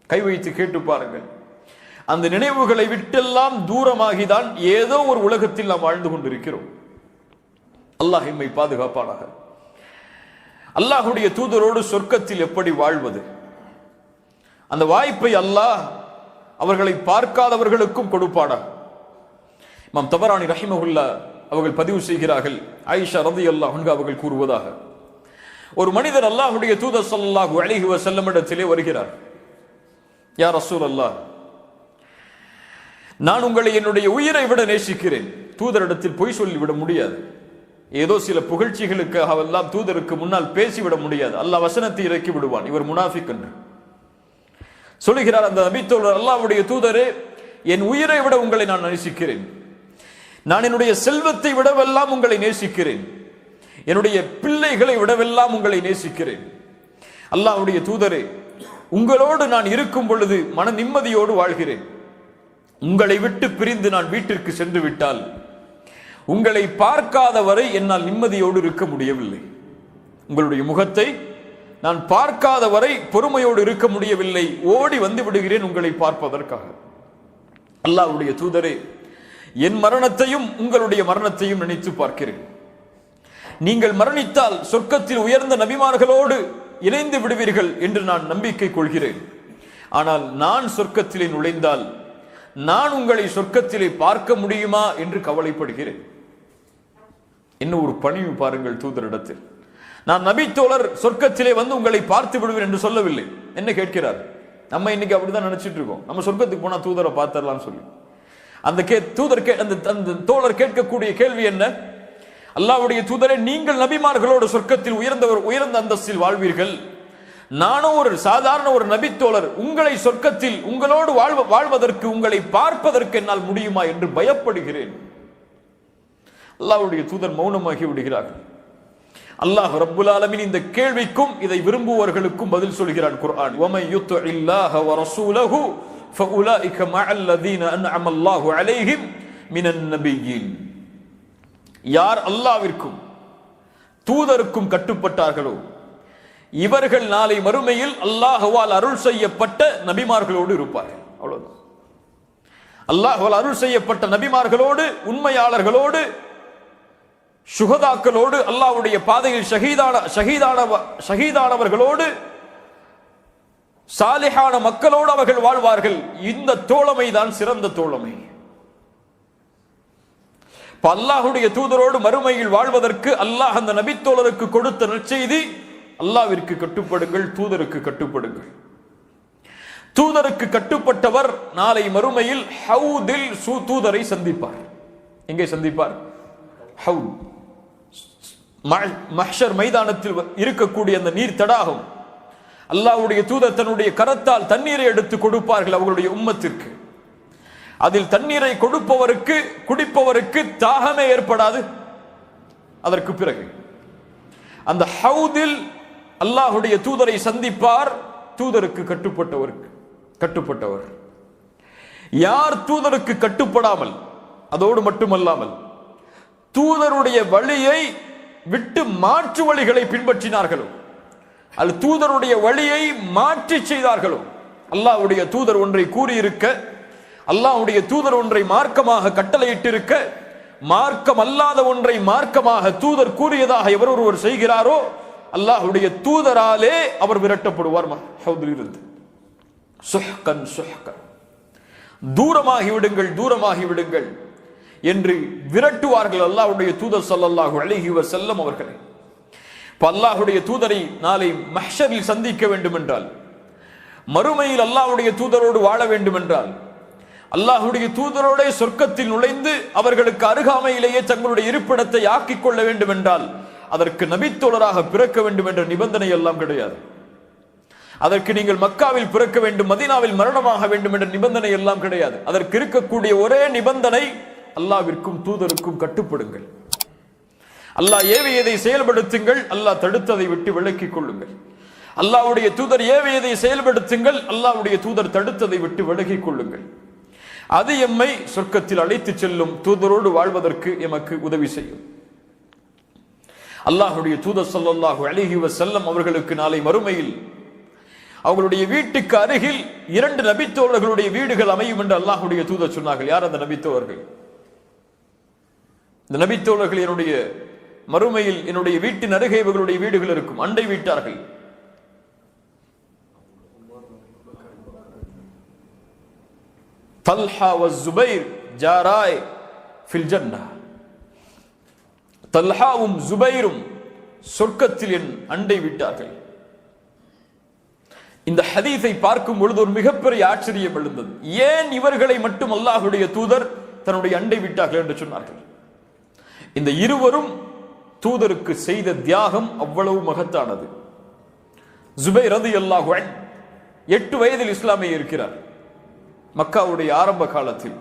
கை வைத்து கேட்டு பாருங்கள். அந்த நினைவுகளை விட்டெல்லாம் தூரமாகிதான் ஏதோ ஒரு உலகத்தில் நாம் வாழ்ந்து கொண்டிருக்கிறோம். அல்லாஹ் எம்மை பாதுகாப்பானாக. அல்லாஹ்வுடைய தூதரோடு சொர்க்கத்தில் எப்படி வாழ்வது? அந்த வாய்ப்பை அல்லாஹ் அவர்களை பார்க்காதவர்களுக்கும் கொடுப்பானா? இமாம் தபரானி ரஹிமஹுல்லா அவர்கள் பதிவு செய்கிறார்கள், ஆயிஷா ரலியல்லாஹு அன்ஹா அவர்கள் கூறுவதாக, ஒரு மனிதர் அல்லாஹ்வுடைய தூதர் ஸல்லல்லாஹு அலைஹி வஸல்லம் இடத்திலே வருகிறார். யா ரசூலல்லாஹ், நான் உங்களை என்னுடைய உயிரை விட நேசிக்கிறேன். தூதரிடத்தில் பொய் சொல்லிவிட முடியாது. ஏதோ சில புகழ்ச்சிகளுக்காக எல்லாம் தூதருக்கு முன்னால் பேசிவிட முடியாது. அல்லாஹ் வசனத்தை இறக்கி விடுவான், இவர் முனாஃபிக் என்று சொல்லுகிறார். அந்த நபித்தோழர், அல்லாஹ்வுடைய தூதரே, என் உயிரை விட உங்களை நான் நேசிக்கிறேன். நான் என்னுடைய செல்வத்தை விடவெல்லாம் உங்களை நேசிக்கிறேன். என்னுடைய பிள்ளைகளை விடவெல்லாம் உங்களை நேசிக்கிறேன். அல்லாஹ்வுடைய தூதரே, உங்களோடு நான் இருக்கும் பொழுது மன நிம்மதியோடு வாழ்கிறேன். உங்களை விட்டு பிரிந்து நான் வீட்டிற்கு சென்று விட்டால் உங்களை பார்க்காத வரை என்னால் நிம்மதியோடு இருக்க முடியவில்லை. உங்களுடைய முகத்தை நான் பார்க்காத வரை பொறுமையோடு இருக்க முடியவில்லை. ஓடி வந்து விடுகிறேன் உங்களை பார்ப்பதற்காக. அல்லாஹ்வுடைய தூதரே, என் மரணத்தையும் உங்களுடைய மரணத்தையும் நினைத்து பார்க்கிறேன். நீங்கள் மரணித்தால் சொர்க்கத்தில் உயர்ந்த நபிமார்களோடு இணைந்து விடுவீர்கள் என்று நான் நம்பிக்கை கொள்கிறேன். ஆனால் நான் சொர்க்கத்திலே நுழைந்தால் நான் உங்களை சொர்க்கத்திலே பார்க்க முடியுமா என்று கவலைப்படுகிறேன். என்ன ஒரு பணிவு பாருங்கள் தூதரிடத்தில். நான் நபித்தோழர் சொர்க்கத்திலே வந்து உங்களை பார்த்து விடுவேன் என்று சொல்லவில்லை. என்ன கேட்கிறார்? நம்ம இன்னைக்கு அப்படிதான் நினைச்சிட்டு இருக்கோம், நம்ம சொர்க்கத்துக்கு போனா தூதரை பார்த்தரலாம் சொல்லி. அந்த தோழர் கேட்கக்கூடிய கேள்வி என்ன? அல்லாஹ்வுடைய தூதரே, நீங்கள் நபிமார்களோடு சொர்க்கத்தில் உயர்ந்த அந்தஸ்தில் வாழ்வீர்கள். நானும் ஒரு சாதாரண ஒரு நபித்தோழர், உங்களை சொர்க்கத்தில் உங்களோடு வாழ்வதற்கு, உங்களை பார்ப்பதற்கு என்னால் முடியுமா என்று பயப்படுகிறேன். அல்லாஹ்வுடைய தூதர் மௌனமாகி விடுகிறார்கள். அல்லாஹ் ரப்புல் ஆலமீன் இந்த கேள்விக்கும் இதை விரும்புவர்களுக்கும் பதில் சொல்கிறான் குர்ஆன். வமை யுத்திஇல்லாஹ வ ரசூலஹு ஃபஉலாயிக மஅல்லதீன அன்அம அல்லாஹு அலைஹிம் மினன் நபிய்யீன். யார் அல்லாஹ்விற்கும் தூதருக்கும் கட்டுப்பட்டார்களோ இவர்கள் நாளை மறுமையில் அல்லாஹ்வால் அருள் செய்யப்பட்ட நபிமார்களோடு இருப்பார்கள். அவ்வளவுதான். அல்லாஹ்வால் அருள் செய்யப்பட்ட நபிமார்களோடு, உண்மையாளர்களோடு, சுஹதாக்களோடு, அல்லாஹ்வுடைய பாதையில் ஷஹீதானவர்களோடு, சாலிஹான மக்களோடு அவர்கள் வாழ்வார்கள். இந்த தோழமை தான் சிறந்த தோழமை. அல்லாஹ்வுடைய தூதரோடு மறுமையில் வாழ்வதற்கு அல்லாஹ் அந்த நபித்தோழருக்கு கொடுத்த நற்செய்தி, அல்லாஹ்விற்கு கட்டுப்படுங்கள், தூதருக்கு கட்டுப்படுங்கள். தூதருக்கு கட்டுப்பட்டவர் நாளை மறுமையில் ஹவுதில் தூதரை சந்திப்பார். எங்கே சந்திப்பார்? ஹவுத், மஹ்ஷர் மைதானத்தில் இருக்கக்கூடிய அந்த நீர் தடாகம். அல்லாஹ்வுடைய தூதர் தன்னுடைய கரத்தால் தண்ணீரை எடுத்து கொடுப்பார்கள் அவர்களுடைய உம்மத்திற்கு. அதில் தண்ணீரை கொடுப்பவருக்கு, குடிப்பவருக்கு தாகமே ஏற்படாது. அதற்கு பிறகு அந்த ஹவுதில் அல்லாஹ்வுடைய தூதரை சந்திப்பார். தூதருக்கு கட்டுப்பட்டவர் யார் தூதருக்கு கட்டுப்படாமல், அதோடு மட்டுமல்லாமல் தூதருடைய வழியை விட்டு மாற்று வழிகளை பின்பற்றினார்களோ, அது தூதருடைய வழியை மாற்றி செய்தார்களோ, அல்லாஹ்வுடைய தூதர் ஒன்றை கூறியிருக்க, அல்லாஹ்வுடைய தூதர் ஒன்றை மார்க்கமாக கட்டளையிட்டிருக்க, மார்க்கம் அல்லாத ஒன்றை மார்க்கமாக தூதர் கூறியதாக எவர் ஒருவர் செய்கிறாரோ அல்லாஹ்வுடைய தூதராலே அவர் விரட்டப்படுவார். இருந்து சுஹ்கன் சுஹ்கன், தூரமாகி விடுங்கள், தூரமாகி விடுங்கள் என்று விரட்டுவார்கள் அல்லாஹ்வுடைய தூதர் ஸல்லல்லாஹு அலைஹி வஸல்லம் அவர்களை. அல்லாஹ்வுடைய தூதரை நாளை மஹ்ஷரில் சந்திக்க வேண்டும் என்றால், மறுமையில் அல்லாஹ்வுடைய தூதரோடு வாழ வேண்டும் என்றால், அல்லாஹ்வுடைய தூதரோட சொர்க்கத்தில் நுழைந்து அவர்களுக்கு அருகாமையிலேயே தங்களுடைய இருப்பிடத்தை ஆக்கிக் கொள்ள வேண்டும் என்றால் அதற்கு நபித்தோழராக பிறக்க வேண்டும் என்ற நிபந்தனை எல்லாம் கிடையாது. அதற்கு நீங்கள் மக்காவில் பிறக்க வேண்டும், மதீனாவில் மரணமாக வேண்டும் என்ற நிபந்தனை எல்லாம் கிடையாது. அதற்கு இருக்கக்கூடிய ஒரே நிபந்தனை, அல்லாஹ்விற்கும் தூதருக்கும் கட்டுப்படுங்கள். அல்லாஹ் ஏவியதை செயல்படுத்துங்கள், அல்லாஹ் தடுத்ததை விட்டு விலக்கிக் கொள்ளுங்கள். அல்லாஹ்வுடைய தூதர் ஏவியதை செயல்படுத்துங்கள், அல்லாஹ்வுடைய தூதர் தடுத்ததை விட்டு விலகிக் கொள்ளுங்கள். அது எம்மை சொர்க்கத்தில் அழைத்து செல்லும், தூதரோடு வாழ்வதற்கு எமக்கு உதவி செய்யும். அல்லாஹ்வுடைய தூதர் ஸல்லல்லாஹு அலைஹி வஸல்லம் அவர்களுக்கு நாளை மறுமையில் அவர்களுடைய வீட்டுக்கு அருகில் 2 நபித்தோழர்களுடைய வீடுகள் அமையும் என்று அல்லாஹ்வுடைய தூதர் சொன்னார்கள். யார் அந்த நபித்தோழர்கள்? இந்த நபித்தோழர்கள் என்னுடைய மறுமையில் என்னுடைய வீட்டின் அருகே இவர்களுடைய வீடுகள் இருக்கும், அண்டை வீட்டார்கள். தல்ஹா வ ஸுபைர் ஜாராய் ஃபில் ஜன்னah. தல்ஹாவும் ஸுபைரும் சொர்க்கத்தில் என் அண்டை வீட்டார்கள். இந்த ஹதீஸை பார்க்கும் பொழுது ஒரு மிகப்பெரிய ஆச்சரியம் எழுந்தது. ஏன் இவர்களை மட்டும் அல்லாஹ்வுடைய தூதர் தன்னுடைய அண்டை வீட்டார்கள் என்று சொன்னார்கள்? இந்த இருவரும் தூதருக்கு செய்த தியாகம் அவ்வளவு மகத்தானது. ஸுபைர் ரலியல்லாஹு அன்ஹு 8 வயதில் இஸ்லாமை இருக்கிறார். மக்காவுடைய ஆரம்ப காலத்தில்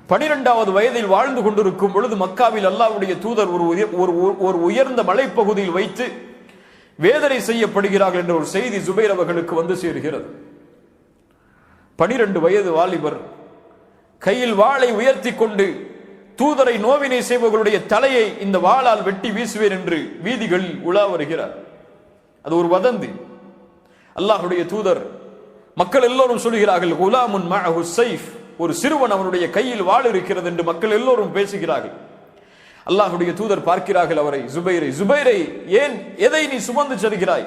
12வது வயதில் வாழ்ந்து கொண்டிருக்கும் பொழுது மக்காவில் அல்லாஹ்வுடைய தூதர் ஒரு உயர்ந்த மலைப்பகுதியில் வைத்து வேதனை செய்யப்படுகிறார்கள் என்ற ஒரு செய்தி ஸுபைர் அவர்களுக்கு வந்து சேர்கிறது. 12 வயது வாலிபர் கையில் வாளை உயர்த்தி கொண்டு தூதரை நோவினை செய்பவர்களுடைய தலையை இந்த வாளால் வெட்டி வீசுவேன் என்று வீதிகளில் உலா வருகிறார். அது ஒரு வதந்தி. அல்லாஹ்வுடைய தூதர், மக்கள் எல்லோரும் சொல்கிறார்கள், குலாமுன் மஅஹு ஸைஃப், ஒரு சிறுவன் அவனுடைய கையில் வாள் இருக்கிறது என்று மக்கள் எல்லோரும் பேசுகிறார்கள். அல்லாஹ்வுடைய தூதர் பார்க்கிறார்கள் அவரை, ஸுபைரை ஏன், எதை நீ சுமந்து செல்கிறாய்,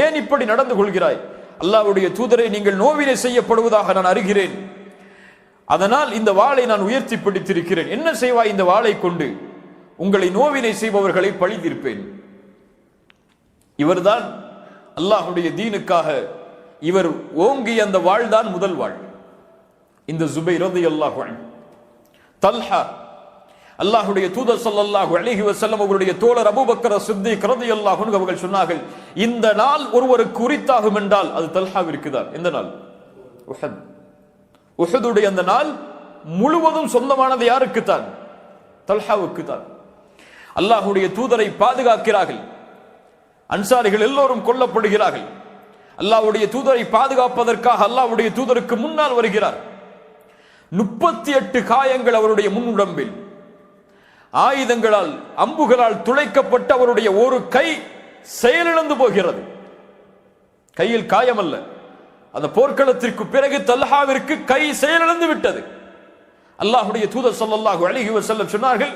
ஏன் இப்படி நடந்து கொள்கிறாய்? அல்லாஹ்வுடைய தூதரை, நீங்கள் நோவினை செய்யப்படுவதாக நான் அறிகிறேன், அதனால் இந்த வாளை நான் உயர்த்தி பிடித்திருக்கிறேன். என்ன செய்வாய் இந்த வாளை கொண்டு? உங்களை நோவினை செய்பவர்களை பழி தீர்ப்பேன். இவர்தான் அல்லாஹ்வுடைய தீனுக்காக இவர் ஓங்கிய அந்த வாழ்தான் முதல் வாழ். இந்த ஸுபைர் ரலியல்லாஹு அன்ஹு. தல்ஹா, அல்லாஹ்வுடைய தூதர் ஸல்லல்லாஹு அலைஹி வஸல்லம் அவர்களுடைய தோழர் அபூபக்கர் சித்திக் ரலியல்லாஹு அன்ஹு அவர்கள் சொன்னார்கள், இந்த நாள் ஒருவருக்கு உரித்தாகும் என்றால் அது தல்ஹாவிற்கு தான். எந்த நாள்? உஹத். உஹதுடைய அந்த நாள் முழுவதும் சொந்தமானது யாருக்கு தான்? தல்ஹாவுக்கு தான். அல்லாஹ்வுடைய தூதரை பாதுகாக்கிறார்கள். அன்சாரிகள் எல்லோரும் கொல்லப்படுகிறார்கள். அல்லாஹ்வுடைய தூதரை பாதுகாப்பதற்காக அல்லாஹ்வுடைய தூதருக்கு முன்னால் வருகிறார். 38 காயங்கள் அவருடைய முன் உடம்பில், ஆயுதங்களால் அம்புகளால் துளைக்கப்பட்ட அவருடைய ஒரு கை செயலிழந்து போகிறது. கையில் காயம் அல்ல, அந்த போர்க்களத்திற்கு பிறகு தல்ஹாவிற்கு கை செயலிழந்து விட்டது. அல்லாஹ்வுடைய தூதர் ஸல்லல்லாஹு அலைஹி வஸல்லம் சொன்னார்கள்,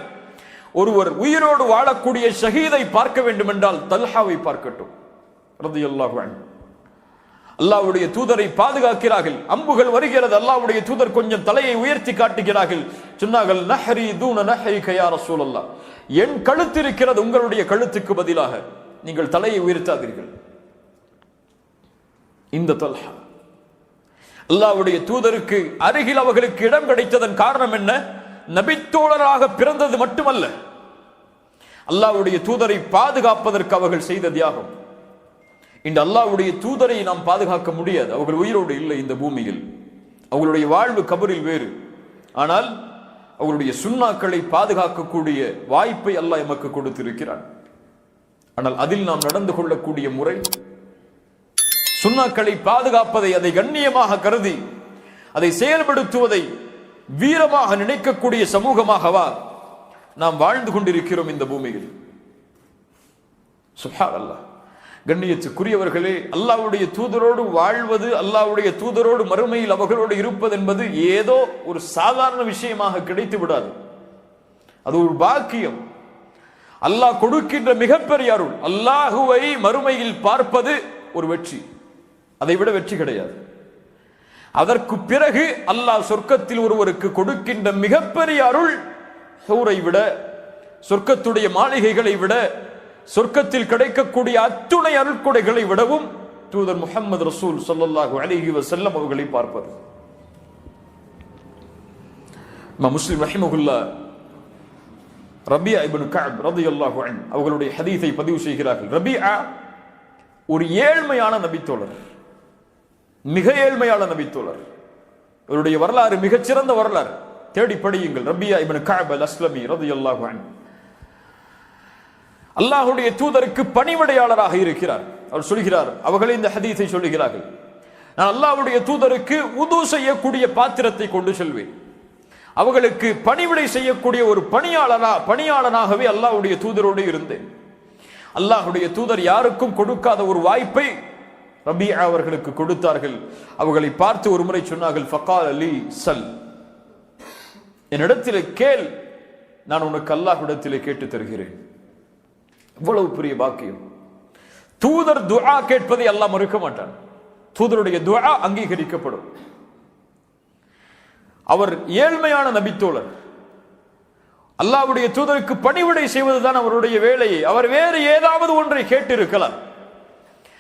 ஒருவர் உயிரோடு வாழக்கூடிய ஷஹீதை பார்க்க வேண்டும் என்றால் தல்ஹாவை பார்க்கட்டும் ரலியல்லாஹு அன்ஹு. அல்லாஹ்வுடைய தூதரை பாதுகாக்கிறார்கள். அம்புகள் வருகிறது. அல்லாஹ்வுடைய தூதர் கொஞ்சம் தலையை உயர்த்தி காட்டுகிறார்கள். சொன்னார்கள், நஹ்ரி தூன நஹ்ரிக யா ரசூலல்லாஹ், என் கழுத்து இருக்கிறது உங்களுடைய கழுத்துக்கு பதிலாக, நீங்கள் தலையை உயர்த்தாதீர்கள். இந்த தல்ஹா அல்லாஹ்வுடைய தூதருக்கு அருகில் அவர்களுக்கு இடம் கிடைத்ததன் காரணம் என்ன? நபித்தோழராக பிறந்தது மட்டுமல்ல, அல்லாஹ்வுடைய தூதரை பாதுகாப்பதற்கு அவர்கள் செய்த தியாகம். இந்த அல்லாஹ்வுடைய தூதரை நாம் பாதுகாக்க முடியாது, அவர்கள் உயிரோடு இல்லை இந்த பூமியில். அவர்களுடைய வாழ்வு கபரில் வேறு. ஆனால் அவர்களுடைய சுன்னாக்களை பாதுகாக்கக்கூடிய வாய்ப்பை அல்லாஹ் எமக்கு கொடுத்திருக்கிறான். ஆனால் அதில் நாம் நடந்து கொள்ளக்கூடிய முறை, சுன்னாக்களை பாதுகாப்பதை, அதை கண்ணியமாக கருதி அதை செயல்படுத்துவதை வீரமாக நினைக்கக்கூடிய சமூகமாகவா நாம் வாழ்ந்து கொண்டிருக்கிறோம் இந்த பூமியில்? சுப்ஹானல்லாஹ். கண்ணியத்துக்குரியவர்களே, அல்லாஹ்வுடைய தூதரோடு வாழ்வது, அல்லாஹ்வுடைய தூதரோடு மறுமையில் அவர்களோடு இருப்பது என்பது ஏதோ ஒரு சாதாரண விஷயமாக கிடைத்து விடாது. அது ஒரு பாக்கியம், அல்லாஹ் கொடுக்கின்ற மிகப்பெரிய அருள். அல்லாஹுவை மறுமையில் பார்ப்பது ஒரு வெற்றி, அதை விட வெற்றி கிடையாது. அதற்கு பிறகு அல்லாஹ் சொர்க்கத்தில் ஒருவருக்கு கொடுக்கின்ற மிகப்பெரிய அருள், ஹூரை விட, சொர்க்கத்துடைய மாளிகைகளை விட, சொர்க்கத்தில் கிடைக்கக்கூடிய அத்துணை அருள்கொடைகளை விடவும் தூதர் முஹம்மது ரசூல் ஸல்லல்லாஹு அலைஹி வஸல்லம் அவர்களை பார்ப்பது. முஸ்லிம் ரஹிமஹுல்லாஹ் ரபியா இப்னு கஅப் ரலியல்லாஹு அன்ஹு அவர்களுடைய ஹதீஸை பதிவு செய்கிறார்கள். ரபியா ஒரு ஏழ்மையான நபித்தோழர், மிக ஏழ்மையான நபித்தோழர். அவருடைய வரலாறு மிகச்சிறந்த வரலாறு, தேடி படியுங்கள். ரபியா இப்னு கஅப் அல் அஸ்லமி ரலியல்லாஹு அன்ஹு அல்லாஹ்வுடைய தூதருக்கு பணிவிடையாளராக இருக்கிறார். அவர் சொல்கிறார், அவர்களே இந்த ஹதீஸை சொல்லுகிறார்கள், நான் அல்லாஹ்வுடைய தூதருக்கு உது செய்யக்கூடிய பாத்திரத்தை கொண்டு செல்வேன். அவர்களுக்கு பணிவிடை செய்யக்கூடிய ஒரு பணியாளனாகவே அல்லாஹ்வுடைய தூதரோடு இருந்தேன். அல்லாஹ்வுடைய தூதர் யாருக்கும் கொடுக்காத ஒரு வாய்ப்பை ரபியா அவர்களுக்கு கொடுத்தார்கள். அவர்களை பார்த்து ஒரு முறை சொன்னார்கள், ஃபகால் அலி சல், என்னிடத்திலே கேள், நான் உனக்கு அல்லாஹ்விடத்திலே கேட்டு தருகிறேன். இவ்வளவு பெரிய பாக்கியம். தூதர் துஆ கேட்பதை அல்லாஹ் மறுக்க மாட்டான். தூதருடைய துஆ அங்கீகரிக்கப்படும். அவர் ஏழ்மையான நபித்தோழர், அல்லாஹ்வுடைய தூதருக்கு பணிவிடை செய்வதுதான் அவருடைய வேலையை. அவர் வேறு ஏதாவது ஒன்றை கேட்டிருக்கலாம்.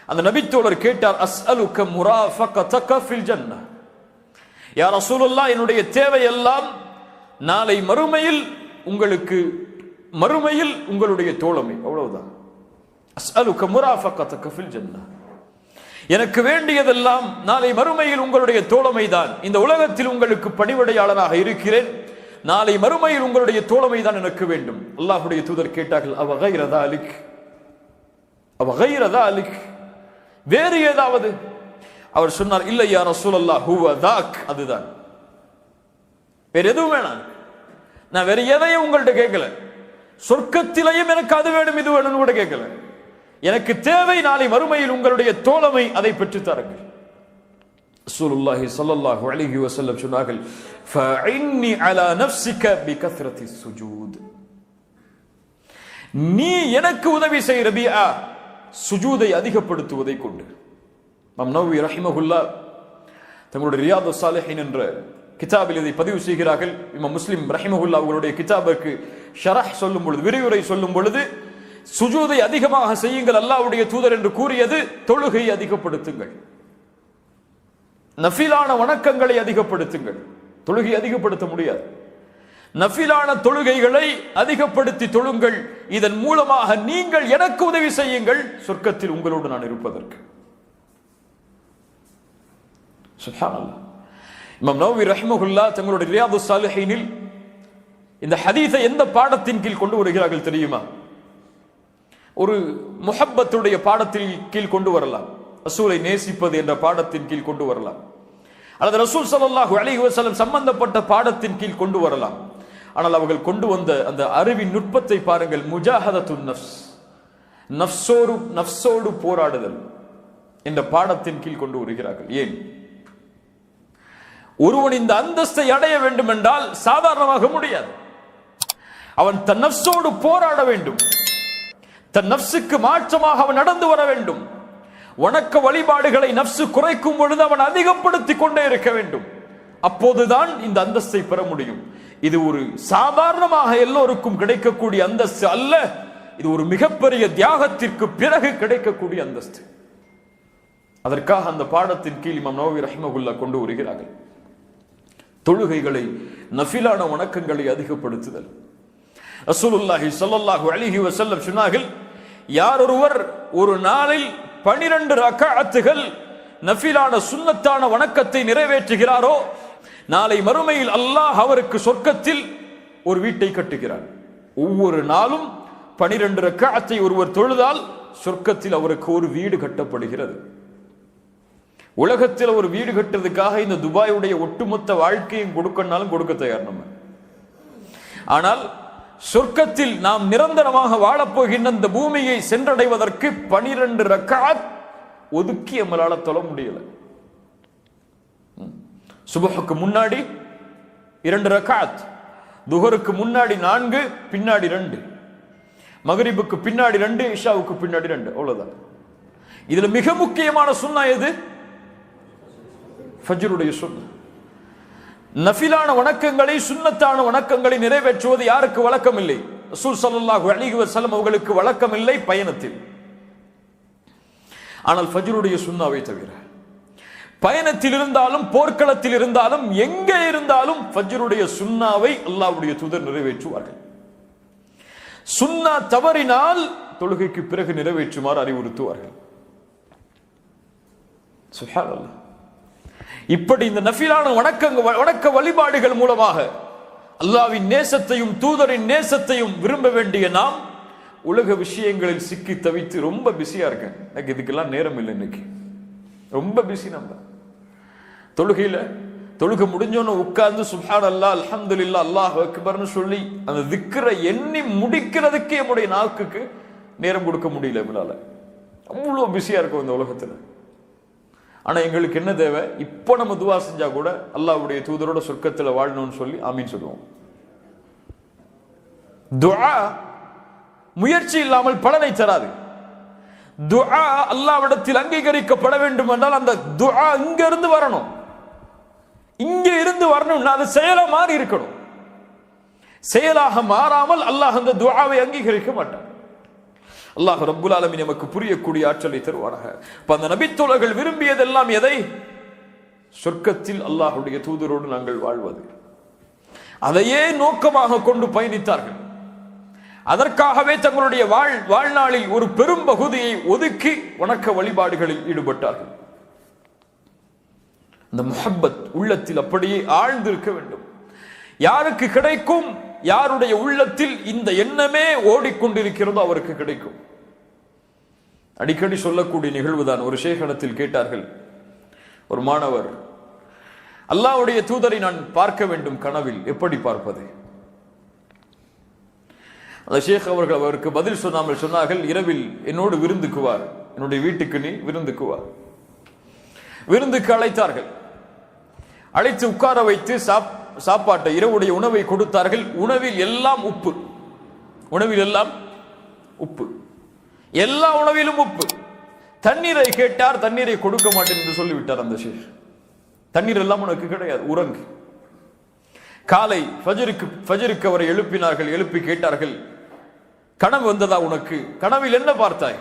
அந்த நபித்தோழர் கேட்டார், அஸ்அலுக முராஃபகதக ஃபில் ஜன்னah, யா ரசூலுல்லாஹ், என்னுடைய தேவை எல்லாம் நாளை மறுமையில் உங்களுடைய தோழமை, அவ்வளவுதான். அஸ்அலுக முராஃபகதக ஃபில் ஜன்னah, எனக்கு வேண்டியதெல்லாம் நாளை மறுமையில் உங்களுடைய தோழமை தான். இந்த உலகத்தில் உங்களுக்கு பணிவிடையாளனாக இருக்கிறேன், நாளை மறுமையில் உங்களுடைய தோழமை தான் எனக்கு வேண்டும். அல்லாஹ்வுடைய தூதர் கேட்டார்கள், அவ கைர தாலிக், வேறு ஏதாவது? அவர் சொன்னார், இல்லை யா ரசூலல்லாஹ், ஹுவ தாக், அதுதான், வேற எதுவும் வேணாம். நான் வேற எதையும் உங்கள்கிட்ட கேட்கல, சொர்க்கத்திலையும் எனக்கு அது வேணும் இது வேணும்னு கூட கேட்கல. எனக்கு தேவை நாளை மறுமையில் உங்களுடைய தோழமை, அதை பெற்று தாருங்கள். ரசூலுல்லாஹி ஸல்லல்லாஹு அலைஹி வஸல்லம் சொன்னார்கள், ஃபஇன்னி அலா நஃப்ஸிக பிகத்ரத்தி ஸுஜூத், நீ எனக்கு உதவி செய் ரபியா, சுஜூதை அதிகப்படுத்துவதை கொண்டு. இமாம் நவவி ரஹிமஹுல்லாஹ் தங்களுடைய ரியாதுஸ் ஸாலிஹீன் என்ற கிதாபில் இதை பதிவு செய்கிறார்கள். இமாம் முஸ்லிம் ரஹிமஹுல்லாஹ் அவர்களுடைய கிதாபுக்கு ஷரஹ் சொல்லும் பொழுது, விரிவுரை சொல்லும் பொழுது, சுஜூதை அதிகமாக செய்யுங்கள் அல்லாஹ்வுடைய தூதர் என்று கூறியது தொழுகையை அதிகப்படுத்துங்கள், நஃபிலான வணக்கங்களை அதிகப்படுத்துங்கள். தொழுகை அதிகப்படுத்த முடியாது, நஃபிலான தொழுகைகளை அதிகப்படுத்தி தொழுங்கள். இதன் மூலமாக நீங்கள் எனக்கு உதவி செய்யுங்கள், சொர்க்கத்தில் உங்களோடு நான் இருப்பதற்கு. சுப்ஹானல்லாஹ். இமாம் நவவி ரஹிமஹுல்லாஹ் தங்களுடைய ரியாதுஸ் ஸாலிஹீனில் இந்த ஹதீஸை எந்த பாடத்தின் கீழ் கொண்டு வருகிறார்கள் தெரியுமா? ஒரு முஹப்பத்துடைய பாடத்தின் கீழ் கொண்டு வரலாம், ரசூலை நேசிப்பது என்ற பாடத்தின் கீழ் கொண்டு வரலாம், அல்லது ரசூல் ஸல்லல்லாஹு அலைஹி வஸல்லம் சம்பந்தப்பட்ட பாடத்தின் கீழ் கொண்டு வரலாம். ஆனால் அவர்கள் கொண்டு வந்த அந்த அறிவின் நுட்பத்தை பாருங்கள். முஜாஹதத்துன் நஃப்ஸ், நஃப்ஸோடு போராடுதல் என்ற பாடத்தின் கீழ் கொண்டு வருகிறார்கள். ஏன்? ஒருவன் இந்த அந்தஸ்தை அடைய வேண்டும் என்றால் சாதாரணமாக முடியாது. அவன் தன் நஃப்ஸோடு போராட வேண்டும், தன் நஃப்ஸுக்கு மாற்றமாக அவன் நடந்து வர வேண்டும். வணக்க வழிபாடுகளை நஃப்ஸு குறைக்கும் பொழுது அவன் அதிகப்படுத்தி கொண்டே இருக்க வேண்டும். அப்போதுதான் இந்த அந்தஸ்தை பெற முடியும். இது ஒரு சாதாரணமாக எல்லோருக்கும் கிடைக்கக்கூடிய அந்தஸ்து அல்ல. இது ஒரு மிகப்பெரிய தியாகத்திற்கு பிறகு கிடைக்கக்கூடிய அந்தஸ்து. அதற்காக அந்த பாடத்தின் கீழ் இமாம் நவவி ரஹ்மத்துல்லாஹி கொண்டு வருகிறார்கள். தொழுகைகளை, நஃபிலான வணக்கங்களை அதிகப்படுத்துதல். ரசூலுல்லாஹி ஸல்லல்லாஹு அலைஹி வஸல்லம் சொன்னார்கள், யார் ஒருவர் ஒரு நாளில் 12 ரக்அத்துகள் நஃபிலான சுன்னத்தான வணக்கத்தை நிறைவேற்றுகிறாரோ, நாளை மறுமையில் அல்லாஹ் அவருக்கு சொர்க்கத்தில் ஒரு வீட்டை கட்டுகிறார். ஒவ்வொரு நாளும் 12 ரக்அத்தை ஒருவர் தொழுதால் சொர்க்கத்தில் அவருக்கு ஒரு வீடு கட்டப்படுகிறது. உலகத்தில் ஒரு வீடு கட்டுறதுக்காக இந்த துபாயுடைய ஒட்டுமொத்த வாழ்க்கையும் கொடுக்கனாலும் கொடுக்க தயார் நம்ம. ஆனால் சொர்க்கத்தில் நாம் நிரந்தரமாக வாழப்போகின்ற இந்த பூமியை சென்றடைவதற்கு 12 ரக்அத் ஒதுக்கி நம்மளால தொழ முடியல. சுபஹுக்கு முன்னாடி 2 ரக்அத், துஹருக்கு முன்னாடி 4, பின்னாடி 2, மக்ரிபுக்கு பின்னாடி 2, இஷாவுக்கு பின்னாடி 2, அவ்வளவுதான். இதுல மிக முக்கியமான சுன்னா எது? ஃபஜ்ருடைய சுன்னா. நஃபிலான வணக்கங்களை, சுன்னத்தான வணக்கங்களை நிறைவேற்றுவது யாருக்கு வழக்கம் இல்லை? ரசூல் ஸல்லல்லாஹு அலைஹி வஸல்லம் அவர்களுக்கு வழக்கம் இல்லை பயணத்தில். ஆனால் ஃபஜ்ருடைய சுன்னாவை தவிர பயணத்தில் இருந்தாலும் போர்க்களத்தில் இருந்தாலும் எங்கே இருந்தாலும் ஃபஜ்ருடைய சுன்னாவை அல்லாஹ்வுடைய தூதர் நிறைவேற்றுவார்கள். சுன்னா தவறினால் தொழுகைக்கு பிறகு நிறைவேற்றுமாறு அறிவுறுத்துவார்கள். சுப்ஹானல்லாஹ். இப்படி இந்த நஃபிலான வணக்க வழிபாடுகள் மூலமாக அல்லாஹ்வின் நேசத்தையும் தூதரின் நேசத்தையும் விரும்ப வேண்டிய நாம் உலக விஷயங்களில் சிக்கி தவித்து ரொம்ப பிஸியா இருக்கேன். எனக்கு இதுக்கெல்லாம் நேரம் இல்லை. இன்னைக்கு ரொம்ப பிஸி. நம்ம தொழுகை முடிஞ்சோன்னு உட்கார்ந்து சுப்ஹானல்லாஹ், அல்ஹம்துலில்லாஹ், அல்லாஹு அக்பர்னு சொல்லி அந்த திக்ரை எண்ணி முடிக்கிறதுக்கு என்னுடைய நாக்குக்கு நேரம் கொடுக்க முடியல. நம்மளால அவ்வளோ பிஸியா இருக்கும் இந்த உலகத்துல. ஆனா எங்களுக்கு என்ன தேவை? இப்போ நம்ம துவா செஞ்சா கூட அல்லாஹ்வுடைய தூதரோட சொர்க்கத்துல வாழணும்னு சொல்லி ஆமீன் சொல்லுவோம். துஆ முயற்சி இல்லாமல் பலனை தராது. துஆ அல்லாஹ்விடத்தில் அங்கீகரிக்கப்பட வேண்டும் என்றால் அந்த துஆ இங்க இருந்து வரணும். இங்க இருந்து வரணும்னா அது செயலா மாறி இருக்கணும். செயலாக மாறாமல் அல்லாஹ் அந்த துஆவை அங்கீகரிக்க மாட்டான். அல்லாஹ் ரப்புல் ஆலமீன் நமக்கு புரியக்கூடிய ஆற்றலை தருவானாக. அந்த நபித்தோழர்கள் விரும்பியதெல்லாம் எதை? சொர்க்கத்தில் அல்லாஹ்வுடைய தூதரோடு நாங்கள் வாழ்வது. அதையே நோக்கமாக கொண்டு பயணித்தார்கள். அதற்காகவே தங்களுடைய வாழ்நாளில் ஒரு பெரும் பகுதியை ஒதுக்கி வணக்க வழிபாடுகளில் ஈடுபட்டார்கள். அந்த முஹப்பத் உள்ளத்தில் அப்படியே ஆழ்ந்திருக்க வேண்டும். யாருக்கு கிடைக்கும்? யாருடைய உள்ளத்தில் இந்த எண்ணமே ஓடிக்கொண்டிருக்கிறதோ அவருக்கு கிடைக்கும். அடிக்கடி சொல்லக்கூடிய நிகழ்வுதான். ஒரு ஷேகனத்தில் கேட்டார்கள், ஒரு மாணவர், அல்லாஹ்வுடைய தூதரை நான் பார்க்க வேண்டும் கனவில், எப்படி பார்ப்பது? அந்த ஷேக் அவர்கள் அவருக்கு பதில் சொன்னாமல் சொன்னார்கள், இரவில் என்னோடு விருந்துக்குவார், என்னுடைய வீட்டுக்கு நீ விருந்துக்குவார். விருந்துக்கு அழைத்தார்கள். அழைத்து உட்கார வைத்து சாப்பாட்டை, இரவுடைய உணவை கொடுத்தார்கள். உணவில் எல்லாம் உப்பு, உணவில் எல்லாம் உப்பு, எல்லா உணவிலும் உப்பு. தண்ணீரை கேட்டார், தண்ணீரை கொடுக்க மாட்டேன் என்று சொல்லிவிட்டார் அந்த ஷேக். தண்ணீர் எல்லாம் உனக்கு கிடையாது, உறங்கு. காலை ஃபஜருக்கு அவரை எழுப்பினார்கள். எழுப்பி கேட்டார்கள், கனவு வந்ததா உனக்கு? கனவில் என்ன பார்த்தாய்?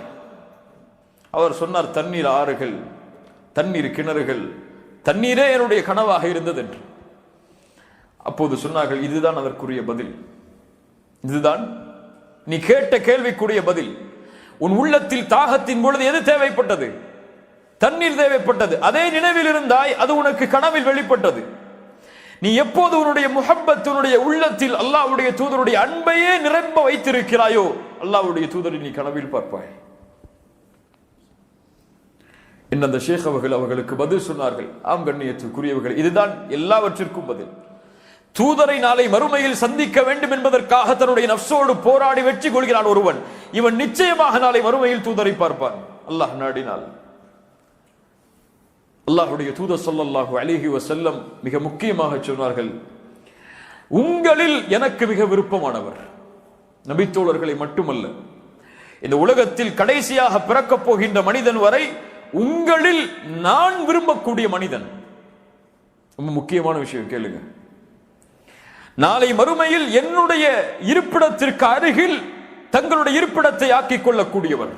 அவர் சொன்னார், தண்ணீர் ஆறுகள், தண்ணீர் கிணறுகள், தண்ணீரே என்னுடைய கனவாக இருந்தது என்று. அப்போது சொன்னார்கள், இதுதான் அதற்குரிய பதில், இதுதான் நீ கேட்ட கேள்விக்குரிய பதில். உன் உள்ளத்தில் தாகத்தின் பொழுது எது தேவைப்பட்டது? தண்ணீர் தேவைப்பட்டது. அதே நினைவில் இருந்தாய், அது உனக்கு கனவில் வெளிப்பட்டது. நீ எப்போது உன்னுடைய முஹப்பத், உன்னுடைய உள்ளத்தில் அல்லாஹ்வுடைய தூதருடைய அன்பையே நிரம்ப வைத்திருக்கிறாயோ, அல்லாஹ்வுடைய தூதரை நீ கனவில் பார்ப்பாய். இந்த ஷேக் அவர்களுக்கு பதில் சொன்னார்கள், ஆம் கண்ணியத்துக்குரியவர்கள், இதுதான் எல்லாவற்றிற்கும் பதில். தூதரை நாளை மறுமையில் சந்திக்க வேண்டும் என்பதற்காக தன்னுடைய நஃப்ஸோடு போராடி வெற்றி கொள்கிறான் ஒருவன், இவன் நிச்சயமாக நாளை மறுமையில் தூதரை பார்ப்பான், அல்லாஹ் நாடினால். அல்லாஹ்வுடைய தூதர் ஸல்லல்லாஹு அலைஹி வஸல்லம் மிக முக்கியமாக சொன்னார்கள், உங்களில் எனக்கு மிக விருப்பமானவர், நபித்தோழர்களை மட்டுமல்ல, இந்த உலகத்தில் கடைசியாக பிறக்கப் போகின்ற மனிதன் வரை உங்களில் நான் விரும்பக்கூடிய மனிதன். ரொம்ப முக்கியமான விஷயம் கேளுங்க. நாளை மறுமையில் என்னுடைய இருப்பிடத்திற்கு அருகில் தங்களுடைய இருப்பிடத்தை ஆக்கிக் கொள்ளக்கூடியவர்.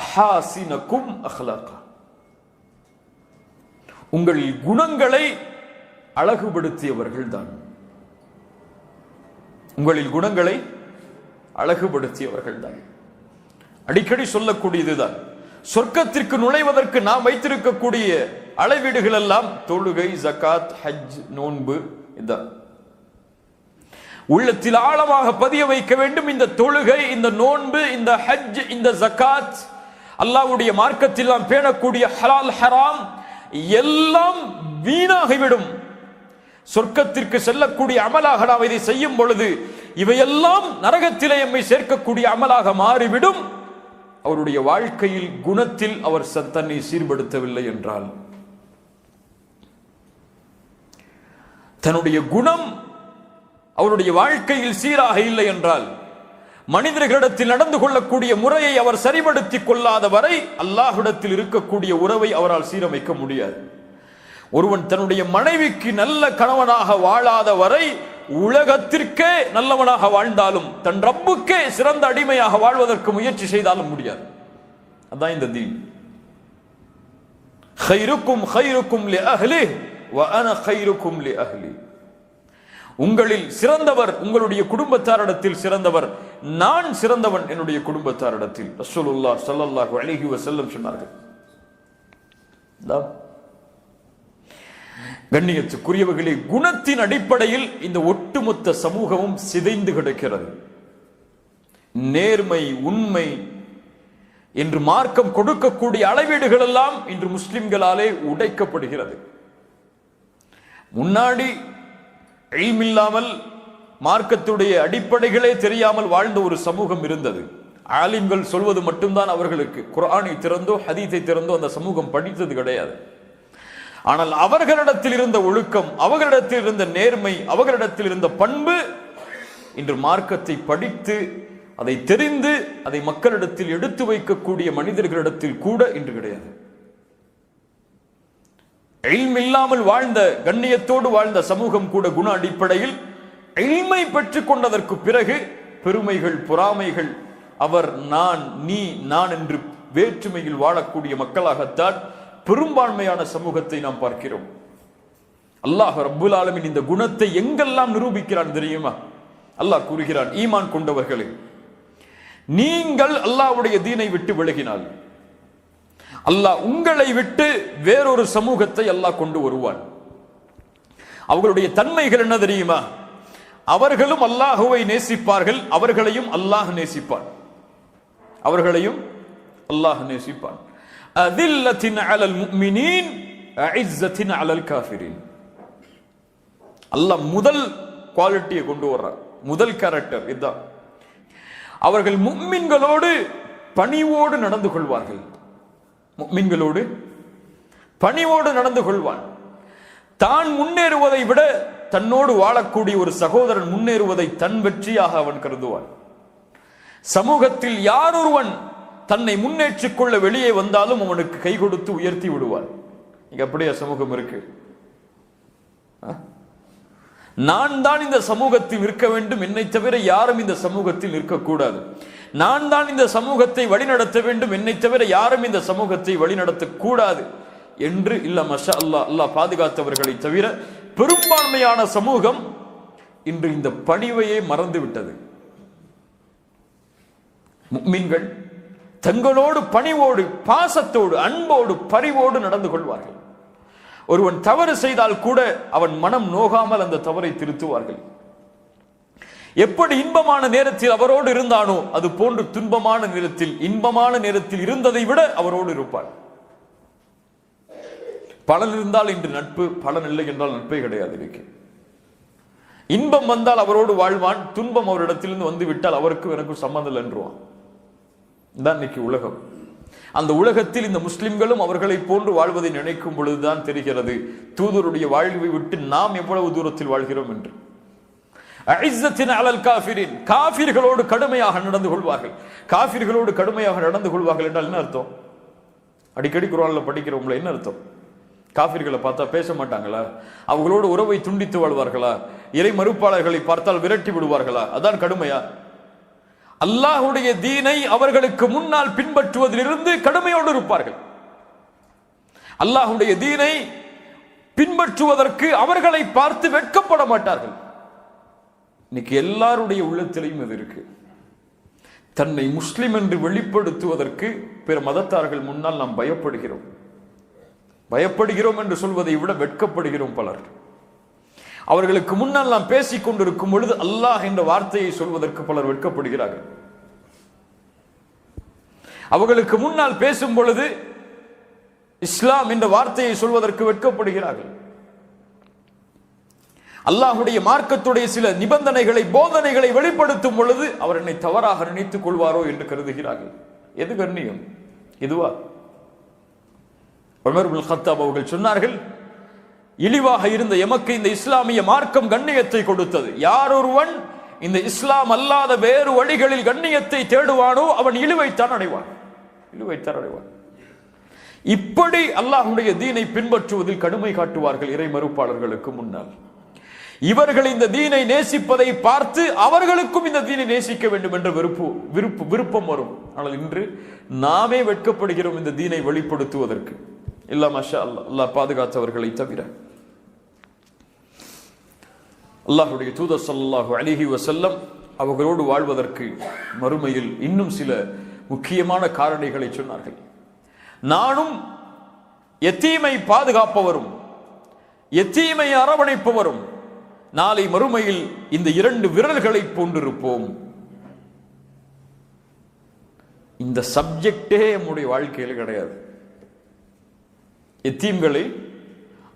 அஹாசினக்கும் அஹ்லாகா, உங்கள் குணங்களை அழகுபடுத்தியவர்கள் தான். உங்களில் குணங்களை அழகுபடுத்தியவர்கள் தான். அடிக்கடி சொல்லக்கூடியதுதான், சொர்க்கத்திற்கு நுழைவதற்கு நாம் வைத்திருக்கக்கூடிய அளவீடுகள் எல்லாம் தொழுகை, ஜகாத், ஹஜ், நோன்பு. இதான் உள்ளத்தில் ஆழமாக பதிய வைக்க வேண்டும். இந்த தொழுகை, இந்த நோன்பு, இந்த ஹஜ், இந்த ஜகாத், அல்லாஹ்வுடைய மார்க்கத்தில் நாம் பேணக்கூடிய ஹலால் ஹராம் எல்லாம் வீணாகிவிடும். சொர்க்கத்திற்கு செல்லக்கூடிய அமலாக நாம் இதை செய்யும் பொழுது இவையெல்லாம் நரகத்திலே எம்மை சேர்க்கக்கூடிய அமலாக மாறிவிடும். அவருடைய வாழ்க்கையில் குணத்தில் அவர் தன்னை சீர்படுத்தவில்லை என்றால், தன்னுடைய குணம் அவருடைய வாழ்க்கையில் சீராக இல்லை என்றால், மனிதர்களிடத்தில் நடந்து கொள்ளக்கூடிய முறையை அவர் சரிபடுத்திக் கொள்ளாத வரை அல்லாஹ்விடத்தில் இருக்கக்கூடிய உறவை அவரால் சீரமைக்க முடியாது. ஒருவன் தன்னுடைய மனைவிக்கு நல்ல கணவனாக வாழாத வரை உலகத்திற்கே நல்லவனாக வாழ்ந்தாலும் தன் ரப்புக்கே சிறந்த அடிமையாக வாழ்வதற்கு முயற்சி செய்தாலும் முடியாது. அதான் இந்த தீன். خيركم خيركم لأهله وأنا خيركم لأهلي. உங்களில் சிறந்தவர் உங்களுடைய குடும்பத்தாரிடத்தில் சிறந்தவர், நான் சிறந்தவன் என்னுடைய குடும்பத்தாரிடத்தில். ரசூலுல்லாஹ் ஸல்லல்லாஹு அலைஹி வஸல்லம் சொன்னார்கள். கண்ணியத்துக்குரியவர்களே, குணத்தின் அடிப்படையில் இந்த ஒட்டுமொத்த சமூகமும் சிதைந்து கிடக்கிறது. நேர்மை, உண்மை என்று மார்க்கம் கொடுக்கக்கூடிய அளவீடுகள் எல்லாம் இன்று முஸ்லிம்களாலே உடைக்கப்படுகிறது. முன்னாடி இல்மில்லாமல் மார்க்கத்துடைய அடிப்படைகளே தெரியாமல் வாழ்ந்த ஒரு சமூகம் இருந்தது. ஆலிம்கள் சொல்வது மட்டும்தான் அவர்களுக்கு. குர்ஆனை திறந்தோ ஹதீஸை திறந்தோ அந்த சமூகம் படித்தது கிடையாது. ஆனால் அவர்களிடத்தில் இருந்த ஒழுக்கம், அவர்களிடத்தில் இருந்த நேர்மை, அவர்களிடத்தில் இருந்த பண்பு இன்று மார்க்கத்தை படித்து அதை தெரிந்து அதை மக்களிடத்தில் எடுத்து வைக்கக்கூடிய மனிதர்களிடத்தில் கூட இன்று கிடையாது. இல்ம் இல்லாமல் வாழ்ந்த, கண்ணியத்தோடு வாழ்ந்த சமூகம் கூட குண அடிப்படையில் இல்மை பெற்றுக் கொண்டதற்கு பிறகு பெருமைகள், பொறாமைகள், அவர் நான், நீ, நான் என்று வேற்றுமையில் வாழக்கூடிய மக்களாகத்தான் பெரும்பான்மையான சமூகத்தை நாம் பார்க்கிறோம். அல்லாஹ் ரப்புல் ஆலமீன் இந்த குணத்தை எங்கெல்லாம் நிரூபிக்கிறான் தெரியுமா? அல்லாஹ் கூறுகிறான், ஈமான் கொண்டவர்களே, நீங்கள் அல்லாஹ்வுடைய தீனை விட்டு விலகினால் அல்லாஹ் உங்களை விட்டு வேறொரு சமூகத்தை அல்லாஹ் கொண்டு வருவான். அவர்களுடைய தன்மைகள் என்ன தெரியுமா? அவர்களும் அல்லாஹுவை நேசிப்பார்கள், அவர்களையும் அல்லாஹ் நேசிப்பான். அவர்களையும் அல்லாஹ் நேசிப்பான். அதில்லத்தின் அலல் முஃமினீன் அஇஸ்ஸத்தின் அலல் காஃபிரீன். அல்லாஹ் முதல் குவாலிட்டியை கொண்டு வர்றார், முதல் கேரக்டர் இதுதான். அவர்கள் முஃமின்களோடு பணிவோடு நடந்து கொள்வார்கள். முஃமின்களோடு பணிவோடு நடந்து கொள்வான். தான் முன்னேறுவதை விட தன்னோடு வாழக்கூடிய ஒரு சகோதரன் முன்னேறுவதை தன் வெற்றியாக அவன் கருதுவான். சமூகத்தில் யார் ஒருவன் தன்னை முன்னேற்றிக் கொள்ள வெளியே வந்தாலும் அவனுக்கு கை கொடுத்து உயர்த்தி விடுவான். இங்க அப்படியே சமூகம் இருக்கு. நான் தான் இந்த சமூகத்தில் இருக்க வேண்டும், என்னை தவிர யாரும் இந்த சமூகத்தில் இருக்கக்கூடாது. நான் தான் இந்த சமூகத்தை வழிநடத்த வேண்டும், என்னை தவிர யாரும் இந்த சமூகத்தை வழிநடத்த கூடாது என்று இல்ல மஷா அல்லாஹ், அல்லாஹ் பாதுகாத்தவர்களை தவிர பெரும்பான்மையான சமூகம் இன்று இந்த பணிவையே மறந்து விட்டது. முஃமின்கள் தங்களோடு பணிவோடு, பாசத்தோடு, அன்போடு, பரிவோடு நடந்து கொள்வார்கள். ஒருவன் தவறு செய்தால் கூட அவன் மனம் நோகாமல் அந்த தவறை திருத்துவார்கள். எப்படி இன்பமான நேரத்தில் அவரோடு இருந்தானோ அது போன்று துன்பமான நேரத்தில் இன்பமான நேரத்தில் இருந்ததை விட அவரோடு இருப்பான். பலன் இருந்தால் இன்று நட்பு, பலன் இல்லை என்றால் நட்பே கிடையாது. இருக்கு இன்பம் வந்தால் அவரோடு வாழ்வான், துன்பம் அவரிடத்திலிருந்து வந்து விட்டால் அவருக்கு எனக்கு சம்பந்தம் இல்லை என்றுவான். தான் இன்னைக்கு உலகம். அந்த உலகத்தில் இந்த முஸ்லிம்களும் அவர்களை போன்று வாழ்வதை நினைக்கும் பொழுதுதான் தெரிகிறது தூதருடைய வாழ்வை விட்டு நாம் எவ்வளவு தூரத்தில் வாழ்கிறோம் என்று. காஃபிர்களோடு கடுமையாக நடந்து கொள்வார்கள். காஃபிர்களோடு கடுமையாக நடந்து கொள்வார்கள் என்றால் என்ன அர்த்தம்? அடிக்கடி குர்ஆன்ல படிக்கிறவங்கள என்ன அர்த்தம்? காஃபிர்களை பார்த்தா பேச மாட்டாங்களா? அவங்களோடு உறவை துண்டித்து வாழ்வார்களா? இறை மறுப்பாளர்களை பார்த்தால் விரட்டி விடுவார்களா? அதான் கடுமையா? அல்லாஹ்வுடைய தீனை அவர்களுக்கு முன்னால் பின்பற்றுவதிலிருந்து கடுமையோடு இருப்பார்கள். அல்லாஹ்வுடைய தீனை பின்பற்றுவதற்கு அவர்களை பார்த்து வெட்கப்பட மாட்டார்கள். இன்னைக்கு எல்லாருடைய உள்ளத்திலையும் இது இருக்கு. தன்னை முஸ்லிம் என்று வெளிப்படுத்துவதற்கு பிற மதத்தார்கள் முன்னால் நாம் பயப்படுகிறோம். பயப்படுகிறோம் என்று சொல்வதை விட வெட்கப்படுகிறோம் பலர். அவர்களுக்கு முன்னால் நாம் பேசிக் கொண்டிருக்கும் பொழுது அல்லாஹ் என்ற வார்த்தையை சொல்வதற்கு பலர் வெட்கப்படுகிறார்கள். அவர்களுக்கு முன்னால் பேசும் பொழுது இஸ்லாம் என்ற வார்த்தையை சொல்வதற்கு வெட்கப்படுகிறார்கள். அல்லாஹுடைய மார்க்கத்துடைய சில நிபந்தனைகளை போதனைகளை வெளிப்படுத்தும் பொழுது அவர் என்னை தவறாக நினைத்துக் கொள்வாரோ என்று கருதுகிறார்கள். எது கண்ணியம்? இதுவா? உமர் இப்னு கத்தாப் அவர்கள் சொன்னார்கள், இழிவாக இருந்த எமக்கு இந்த இஸ்லாமிய மார்க்கம் கண்ணியத்தை கொடுத்தது. யார் ஒருவன் இந்த இஸ்லாம் அல்லாத வேறு வழிகளில் கண்ணியத்தை தேடுவானோ அவன் இழிவைத்தான் அடைவான். இப்படி அல்லாஹ்வுடைய தீனை பின்பற்றுவதில் கடுமை காட்டுவார்கள் இறை மறுப்பாளர்களுக்கு முன்னால். இவர்கள் இந்த தீனை நேசிப்பதை பார்த்து அவர்களுக்கும் இந்த தீனை நேசிக்க வேண்டும் என்ற விருப்பம் வரும். ஆனால் இன்று நாமே வெட்கப்படுகிறோம் இந்த தீனை வெளிப்படுத்துவதற்கு. இல்ல மாஷா அல்லாஹ், அல்லாஹ் பாதுகாத்தவர்களை தவிர. அல்லாஹ்வுடைய தூதர் ஸல்லல்லாஹு அலைஹி வஸல்லம் அவர்களோடு வாழ்வதற்கு மறுமையில் இன்னும் சில முக்கியமான காரணிகளை சொன்னார்கள். நானும் யத்தீமை பாதுகாப்பவரும் யத்தீமை அரவணைப்பவரும் நாளை மறுமையில் இந்த இரண்டு விரல்களை போன்றிருப்போம். இந்த சப்ஜெக்டே நம்முடைய வாழ்க்கையில் கிடையாது. எத்தீம்களை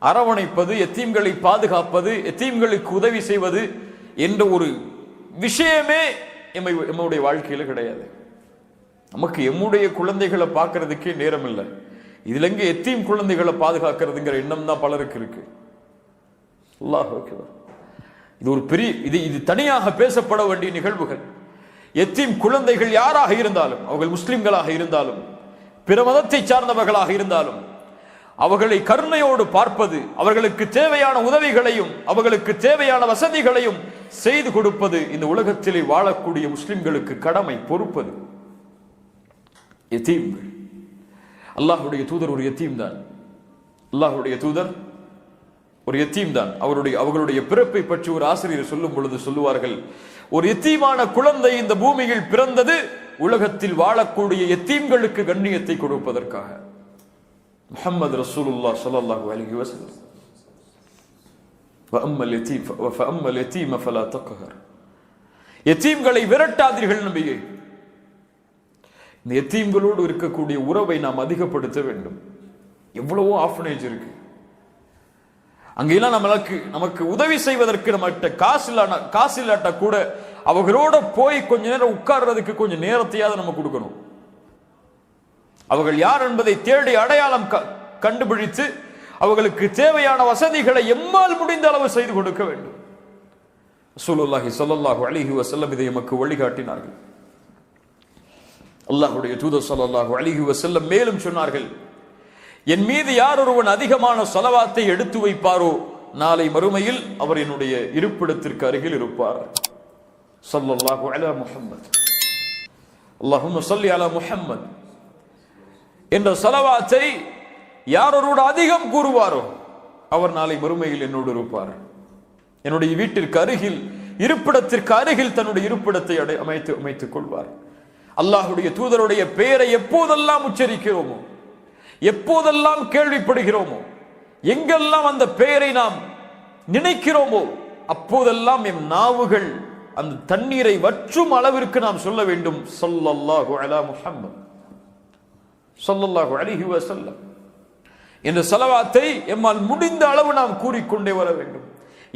அரவணைப்பது, எத்தீம்களை பாதுகாப்பது, எத்தீம்களுக்கு உதவி செய்வது என்ற ஒரு விஷயமே நம்முடைய வாழ்க்கையில் கிடையாது. நமக்கு எம்முடைய குழந்தைகளை பார்க்கறதுக்கே நேரம் இல்லை. இதுல எங்க எத்தீம் குழந்தைகளை பாதுகாக்கிறதுங்கிற எண்ணம் தான் பலருக்கு இருக்கு. அல்லாஹ் அக்பர். இது ஒரு பெரிய இது தனியாக பேசப்பட வேண்டிய நிகழ்வுகள். எத்தீம் குழந்தைகள் யாராக இருந்தாலும், அவர்கள் முஸ்லிம்களாக இருந்தாலும் பிற மதத்தை சார்ந்தவர்களாக இருந்தாலும் அவர்களை கருணையோடு பார்ப்பது, அவர்களுக்கு தேவையான உதவிகளையும் அவர்களுக்கு தேவையான வசதிகளையும் செய்து கொடுப்பது இந்த உலகத்திலே வாழக்கூடிய முஸ்லிம்களுக்கு கடமை, பொறுப்பது. எத்தீம்கள், அல்லாஹ்வுடைய தூதர் ஒரு எத்தீம் தான். அல்லாஹ்வுடைய தூதர் ஒரு எத்தீம் தான். அவர்களுடைய பிறப்பை பற்றி ஒரு ஆசிரியர் சொல்லும் பொழுது சொல்லுவார்கள், ஒரு எத்தீமான குழந்தை இந்த பூமியில் பிறந்தது உலகத்தில் வாழக்கூடிய எத்தீம்களுக்கு கண்ணியத்தை கொடுப்பதற்காக. முஹம்மது ரசூலுல்லாஹ் ஸல்லல்லாஹு அலைஹி வஸல்லம். வஅம்மல் யதீம ஃபலா தக்ஹர். எத்தீம்களை விரட்டாதீர்கள் நபியே. இந்த எத்தீம்களோடு இருக்கக்கூடிய உறவை நாம் அதிகப்படுத்த வேண்டும். எவ்வளவோ ஆர்ஃபனேஜ் இருக்கு. அங்கெல்லாம் நமக்கு உதவி செய்வதற்கு நம்மகிட்ட காசு இல்லாட்டா கூட அவர்களோட போய் கொஞ்ச நேரம் உட்கார்றதுக்கு கொஞ்சம் நேரத்தையாவது நம்ம கொடுக்கணும். அவர்கள் யார் என்பதை தேடி அடையாளம் கண்டுபிடித்து அவர்களுக்கு தேவையான வசதிகளை எம்மால் முடிந்த அளவு செய்து கொடுக்க வேண்டும். ரசூலுல்லாஹி ஸல்லல்லாஹு அலைஹி வஸல்லம் இதை நமக்கு வழிகாட்டினார்கள். அல்லாஹ்வுடைய தூதர் ஸல்லல்லாஹு அலைஹி வஸல்லம் மேலும் சொன்னார்கள், என் மீது யார் ஒருவன் அதிகமான ஸலவாத்தை எடுத்து வைப்பாரோ நாளை மறுமையில் அவர் என்னுடைய இருப்பிடத்திற்கு அருகில் இருப்பார். ஸல்லல்லாஹு அலா முஹம்மத், அல்லாஹும்ம ஸல்லி அலா முஹம்மத் என்ற ஸலவாத்தை யார் ஒருவன் அதிகம் கூறுவாரோ அவர் நாளை மறுமையில் என்னோடு இருப்பார். என்னுடைய வீட்டிற்கு அருகில், இருப்பிடத்திற்கு அருகில் தன்னுடைய இருப்பிடத்தை அமைத்துக் கொள்வார். அல்லாஹ்வுடைய தூதருடைய பெயரை எப்போதெல்லாம் உச்சரிக்கிறோமோ, எப்போதெல்லாம் கேள்விப்படுகிறோமோ, எங்கெல்லாம் அந்த பெயரை நாம் நினைக்கிறோமோ அப்போதெல்லாம் எம் நாவுகள் அந்த தண்ணீரை வற்றும் அளவிற்கு நாம் சொல்ல வேண்டும், ஸல்லல்லாஹு அலா முஹம்மத் ஸல்லல்லாஹு அலைஹி வஸல்லம் என்ற ஸலவாத்தை எம்மால் முடிந்த அளவு நாம் கூறிக்கொண்டே வர வேண்டும்.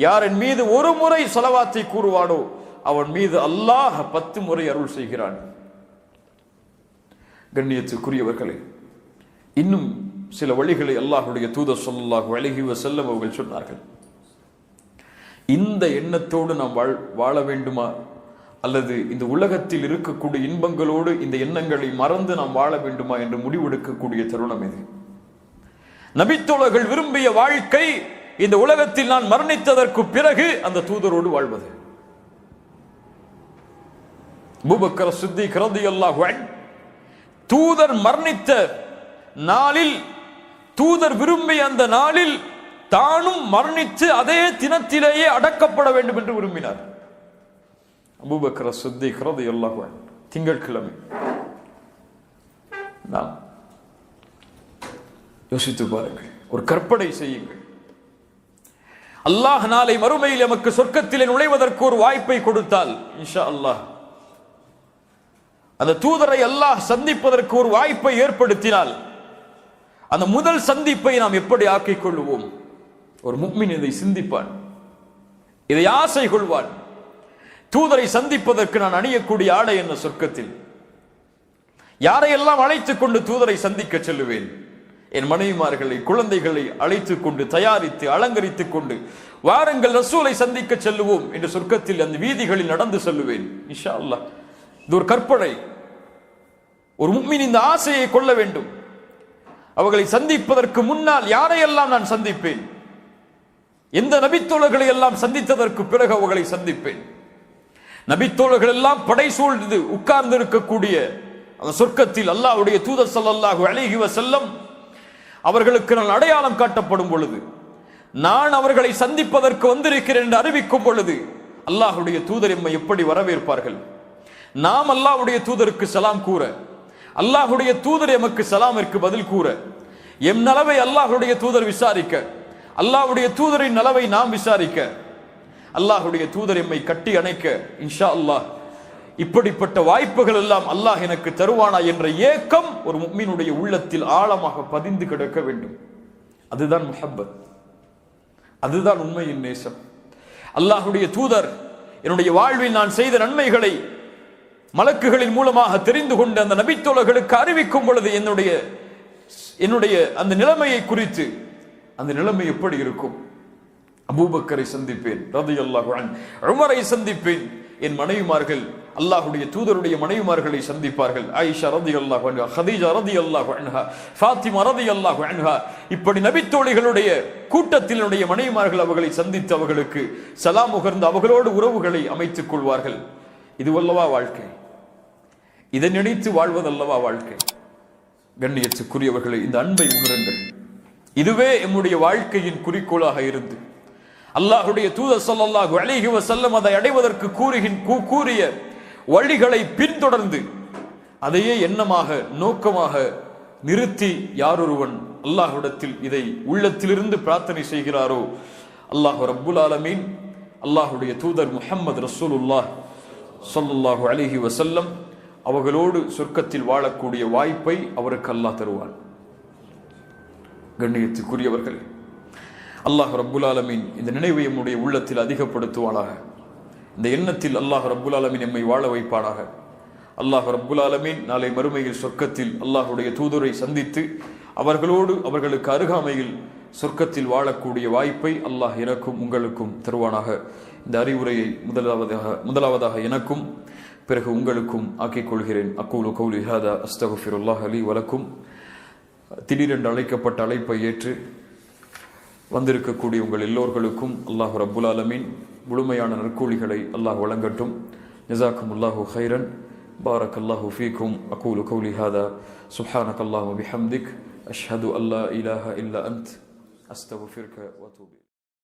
யார் என் மீது ஒரு முறை ஸலவாத்தை கூறுவானோ அவன் மீது அல்லாஹ் 10 முறை அருள் செய்கிறான். கண்ணியத்துக்குரியவர்களே, இன்னும் சில வழிகளை அல்லாஹ்வுடைய தூதர் ஸல்லல்லாஹு அலைஹி வஸல்லம் அவர்கள் சொன்னார்கள். இந்த எண்ணத்தோடு நாம் வாழ வேண்டுமா, அல்லது இந்த உலகத்தில் இருக்கக்கூடிய இன்பங்களோடு இந்த எண்ணங்களை மறந்து நாம் வாழ வேண்டுமா என்று முடிவெடுக்கக்கூடிய தருணம் இது. நபித்தோழர்கள் விரும்பிய வாழ்க்கை இந்த உலகத்தில் நான் மரணித்ததற்கு பிறகு அந்த தூதரோடு வாழ்வது. அபூபக்கர் சித்திக் ரலியல்லாஹு அன்ஹு தூதர் மரணித்த நாளில், தூதர் விரும்பிய அந்த நாளில் தானும் மரணித்து அதே தினத்திலேயே அடக்கப்பட வேண்டும் என்று விரும்பினார். அபூபக்கர் சித்திக் ரலியல்லாஹு அன்ஹு திங்கட்கிழமை. நாம் யோசித்து பாருங்கள், ஒரு கற்பனை செய்யுங்கள். அல்லாஹ் நாளை மறுமையில் எமக்கு சொர்க்கத்திலே நுழைவதற்கு ஒரு வாய்ப்பை கொடுத்தால், இன்ஷா அல்லாஹ் அந்த தூதரை அல்லாஹ் சந்திப்பதற்கு ஒரு வாய்ப்பை ஏற்படுத்தினால், அந்த முதல் சந்திப்பை நாம் எப்படி ஆக்கிக் கொள்வோம்? ஒரு முஃமின் இதை சிந்திப்பான், இதை ஆசை கொள்வான். தூதரை சந்திப்பதற்கு நான் அணியக்கூடிய ஆடை என்ன சொர்க்கத்தில்? யாரையெல்லாம் அழைத்துக் கொண்டு தூதரை சந்திக்க செல்லுவேன்? என் மனைவிமார்களை, குழந்தைகளை அழைத்துக் கொண்டு தயாரித்து அலங்கரித்துக் கொண்டு வாருங்கள் ரசூலை சந்திக்க செல்லுவோம் என்று சொர்க்கத்தில் அந்த வீதிகளில் நடந்து செல்லுவேன் இன்ஷா அல்லாஹ். இது ஒரு கற்பனை. ஒரு முஃமின் இந்த ஆசையை கொள்ள வேண்டும். அவர்களை சந்திப்பதற்கு முன்னால் யாரையெல்லாம் நான் சந்திப்பேன்? எந்த நபித்தோழர்களை எல்லாம் சந்தித்ததற்கு பிறகு அவர்களை சந்திப்பேன்? நபித்தோழர்கள் எல்லாம் படை சூழ்ந்து உட்கார்ந்து இருக்கக்கூடிய அந்த சொர்க்கத்தில் அல்லாஹ்வுடைய தூதர் ஸல்லல்லாஹு அலைஹி வஸல்லம் அவர்களுக்கு நான் அடையாளம் காட்டப்படும் பொழுது, நான் அவர்களை சந்திப்பதற்கு வந்திருக்கிறேன் என்று அறிவிக்கும் பொழுது அல்லாஹ்வுடைய தூதர் எம்மை எப்படி வரவேற்பார்கள்? நாம் அல்லாஹ்வுடைய தூதருக்கு சலாம் கூற, அல்லாஹ்வுடைய தூதர் எமக்கு சலாமிற்கு பதில் கூற, எம் நலவை அல்லாஹ்வுடைய தூதர் விசாரிக்க, அல்லாஹ்வுடைய தூதரின் நலவை நாம் விசாரிக்க, அல்லாஹ்வுடைய தூதர் எம்மை கட்டி அணைக்க இன்ஷா அல்லாஹ் இப்படிப்பட்ட வாய்ப்புகள் எல்லாம் அல்லாஹ் எனக்கு தருவானா என்ற ஏக்கம் ஒரு முஃமினுடைய உள்ளத்தில் ஆழமாக பதிந்து கிடக்க வேண்டும். அதுதான் முஹப்பத், அதுதான் உண்மையின் நேசம். அல்லாஹ்வுடைய தூதர் என்னுடைய வாழ்வில் நான் செய்த நன்மைகளை மலக்குகளின் மூலமாக தெரிந்து கொண்டு அந்த நபித்தோழர்களுக்கு அறிவிக்கும் பொழுது என்னுடைய அந்த நிலைமையை குறித்து, அந்த நிலைமை எப்படி இருக்கும்? அபூபக்கரை சந்திப்பேன் ரலியல்லாஹு அன்ஹு, உமரை சந்திப்பேன், என் மனைவிமார்கள் அல்லாஹ்வுடைய தூதருடைய மனைவிமார்களை சந்திப்பார்கள். ஆயிஷா ரலியல்லாஹு அன்ஹா, ஹதீஜா ரலியல்லாஹு அன்ஹா, ஃபாத்திமா ரலியல்லாஹு அன்ஹா, இப்படி நபித்தோழிகளுடைய கூட்டத்தினுடைய மனைவிமார்கள் அவர்களை சந்தித்து அவர்களுக்கு சலாம் முகர்ந்து அவர்களோடு உறவுகளை அமைத்துக் கொள்வார்கள். இதுவல்லவா வாழ்க்கை? இதை நினைத்து வாழ்வதல்லவா வாழ்க்கை? கண்ணியத்துக்குரியவர்களை, இந்த அன்பை உணருங்கள். இதுவே எம்முடைய வாழ்க்கையின் குறிக்கோளாக இருந்து அல்லாஹ்வுடைய தூதர் ஸல்லல்லாஹு அலைஹி வஸல்லம் அதை அடைவதற்கு கூறிய வழிகளை பின்தொடர்ந்து அதையே எண்ணமாக நோக்கமாக நிறுத்தி யாரொருவன் அல்லாஹ்விடத்தில் இதை உள்ளத்திலிருந்து பிரார்த்தனை செய்கிறாரோ, அல்லாஹ் ரப்புல் ஆலமீன் அல்லாஹ்வுடைய தூதர் முஹம்மது ரசூலுல்லாஹ் ஸல்லல்லாஹு அலைஹி வஸல்லம் அவர்களோடு சொர்க்கத்தில் வாழக்கூடிய வாய்ப்பை அவருக்கு அல்லாஹ் தருவார். கண்ணியத்துக்குரியவர்கள், அல்லாஹ் ரப்புல் ஆலமீன் இந்த நினைவை நம்முடைய உள்ளத்தில் அதிகப்படுத்துவானாக. இந்த எண்ணத்தில் அல்லாஹ் ரப்புல் ஆலமீன் எம்மை வாழ வைப்பானாக. அல்லாஹ் ரப்புல் ஆலமீன் நாளை மறுமையில் சொர்க்கத்தில் அல்லாஹ்வுடைய தூதரை சந்தித்து அவர்களோடு அவர்களுக்கு அருகாமையில் சொர்க்கத்தில் வாழக்கூடிய வாய்ப்பை அல்லாஹ் எனக்கும் உங்களுக்கும் தருவானாக. இந்த அறிவுரையை முதலாவதாக எனக்கும் பிறகு உங்களுக்கும் ஆக்கிக் கொள்கிறேன். அக்கூலு கௌலி ஹாதா அஸ்தக்ஃபிருல்லாஹ் லீ வலக்கும். திடீரென்று அழைக்கப்பட்ட அழைப்பை ஏற்று வந்திருக்கக்கூடிய உங்கள் எல்லோர்களுக்கும் அல்லாஹ் ரப்புல் ஆலமீன் முழுமையான நற்கூலிகளை அல்லாஹ் வழங்கட்டும். ஜஸாக்குமுல்லாஹு கைரன். பாரக்கல்லாஹு ஃபீக்கும். அகூலு கௌலி ஹாதா சுப்ஹானக்கல்லாஹு வபிஹம்திக் அஷ்ஹது அல்லா இலாஹா இல்லா அன்த் அஸ்தக்ஃபிருக வ அத்தூபு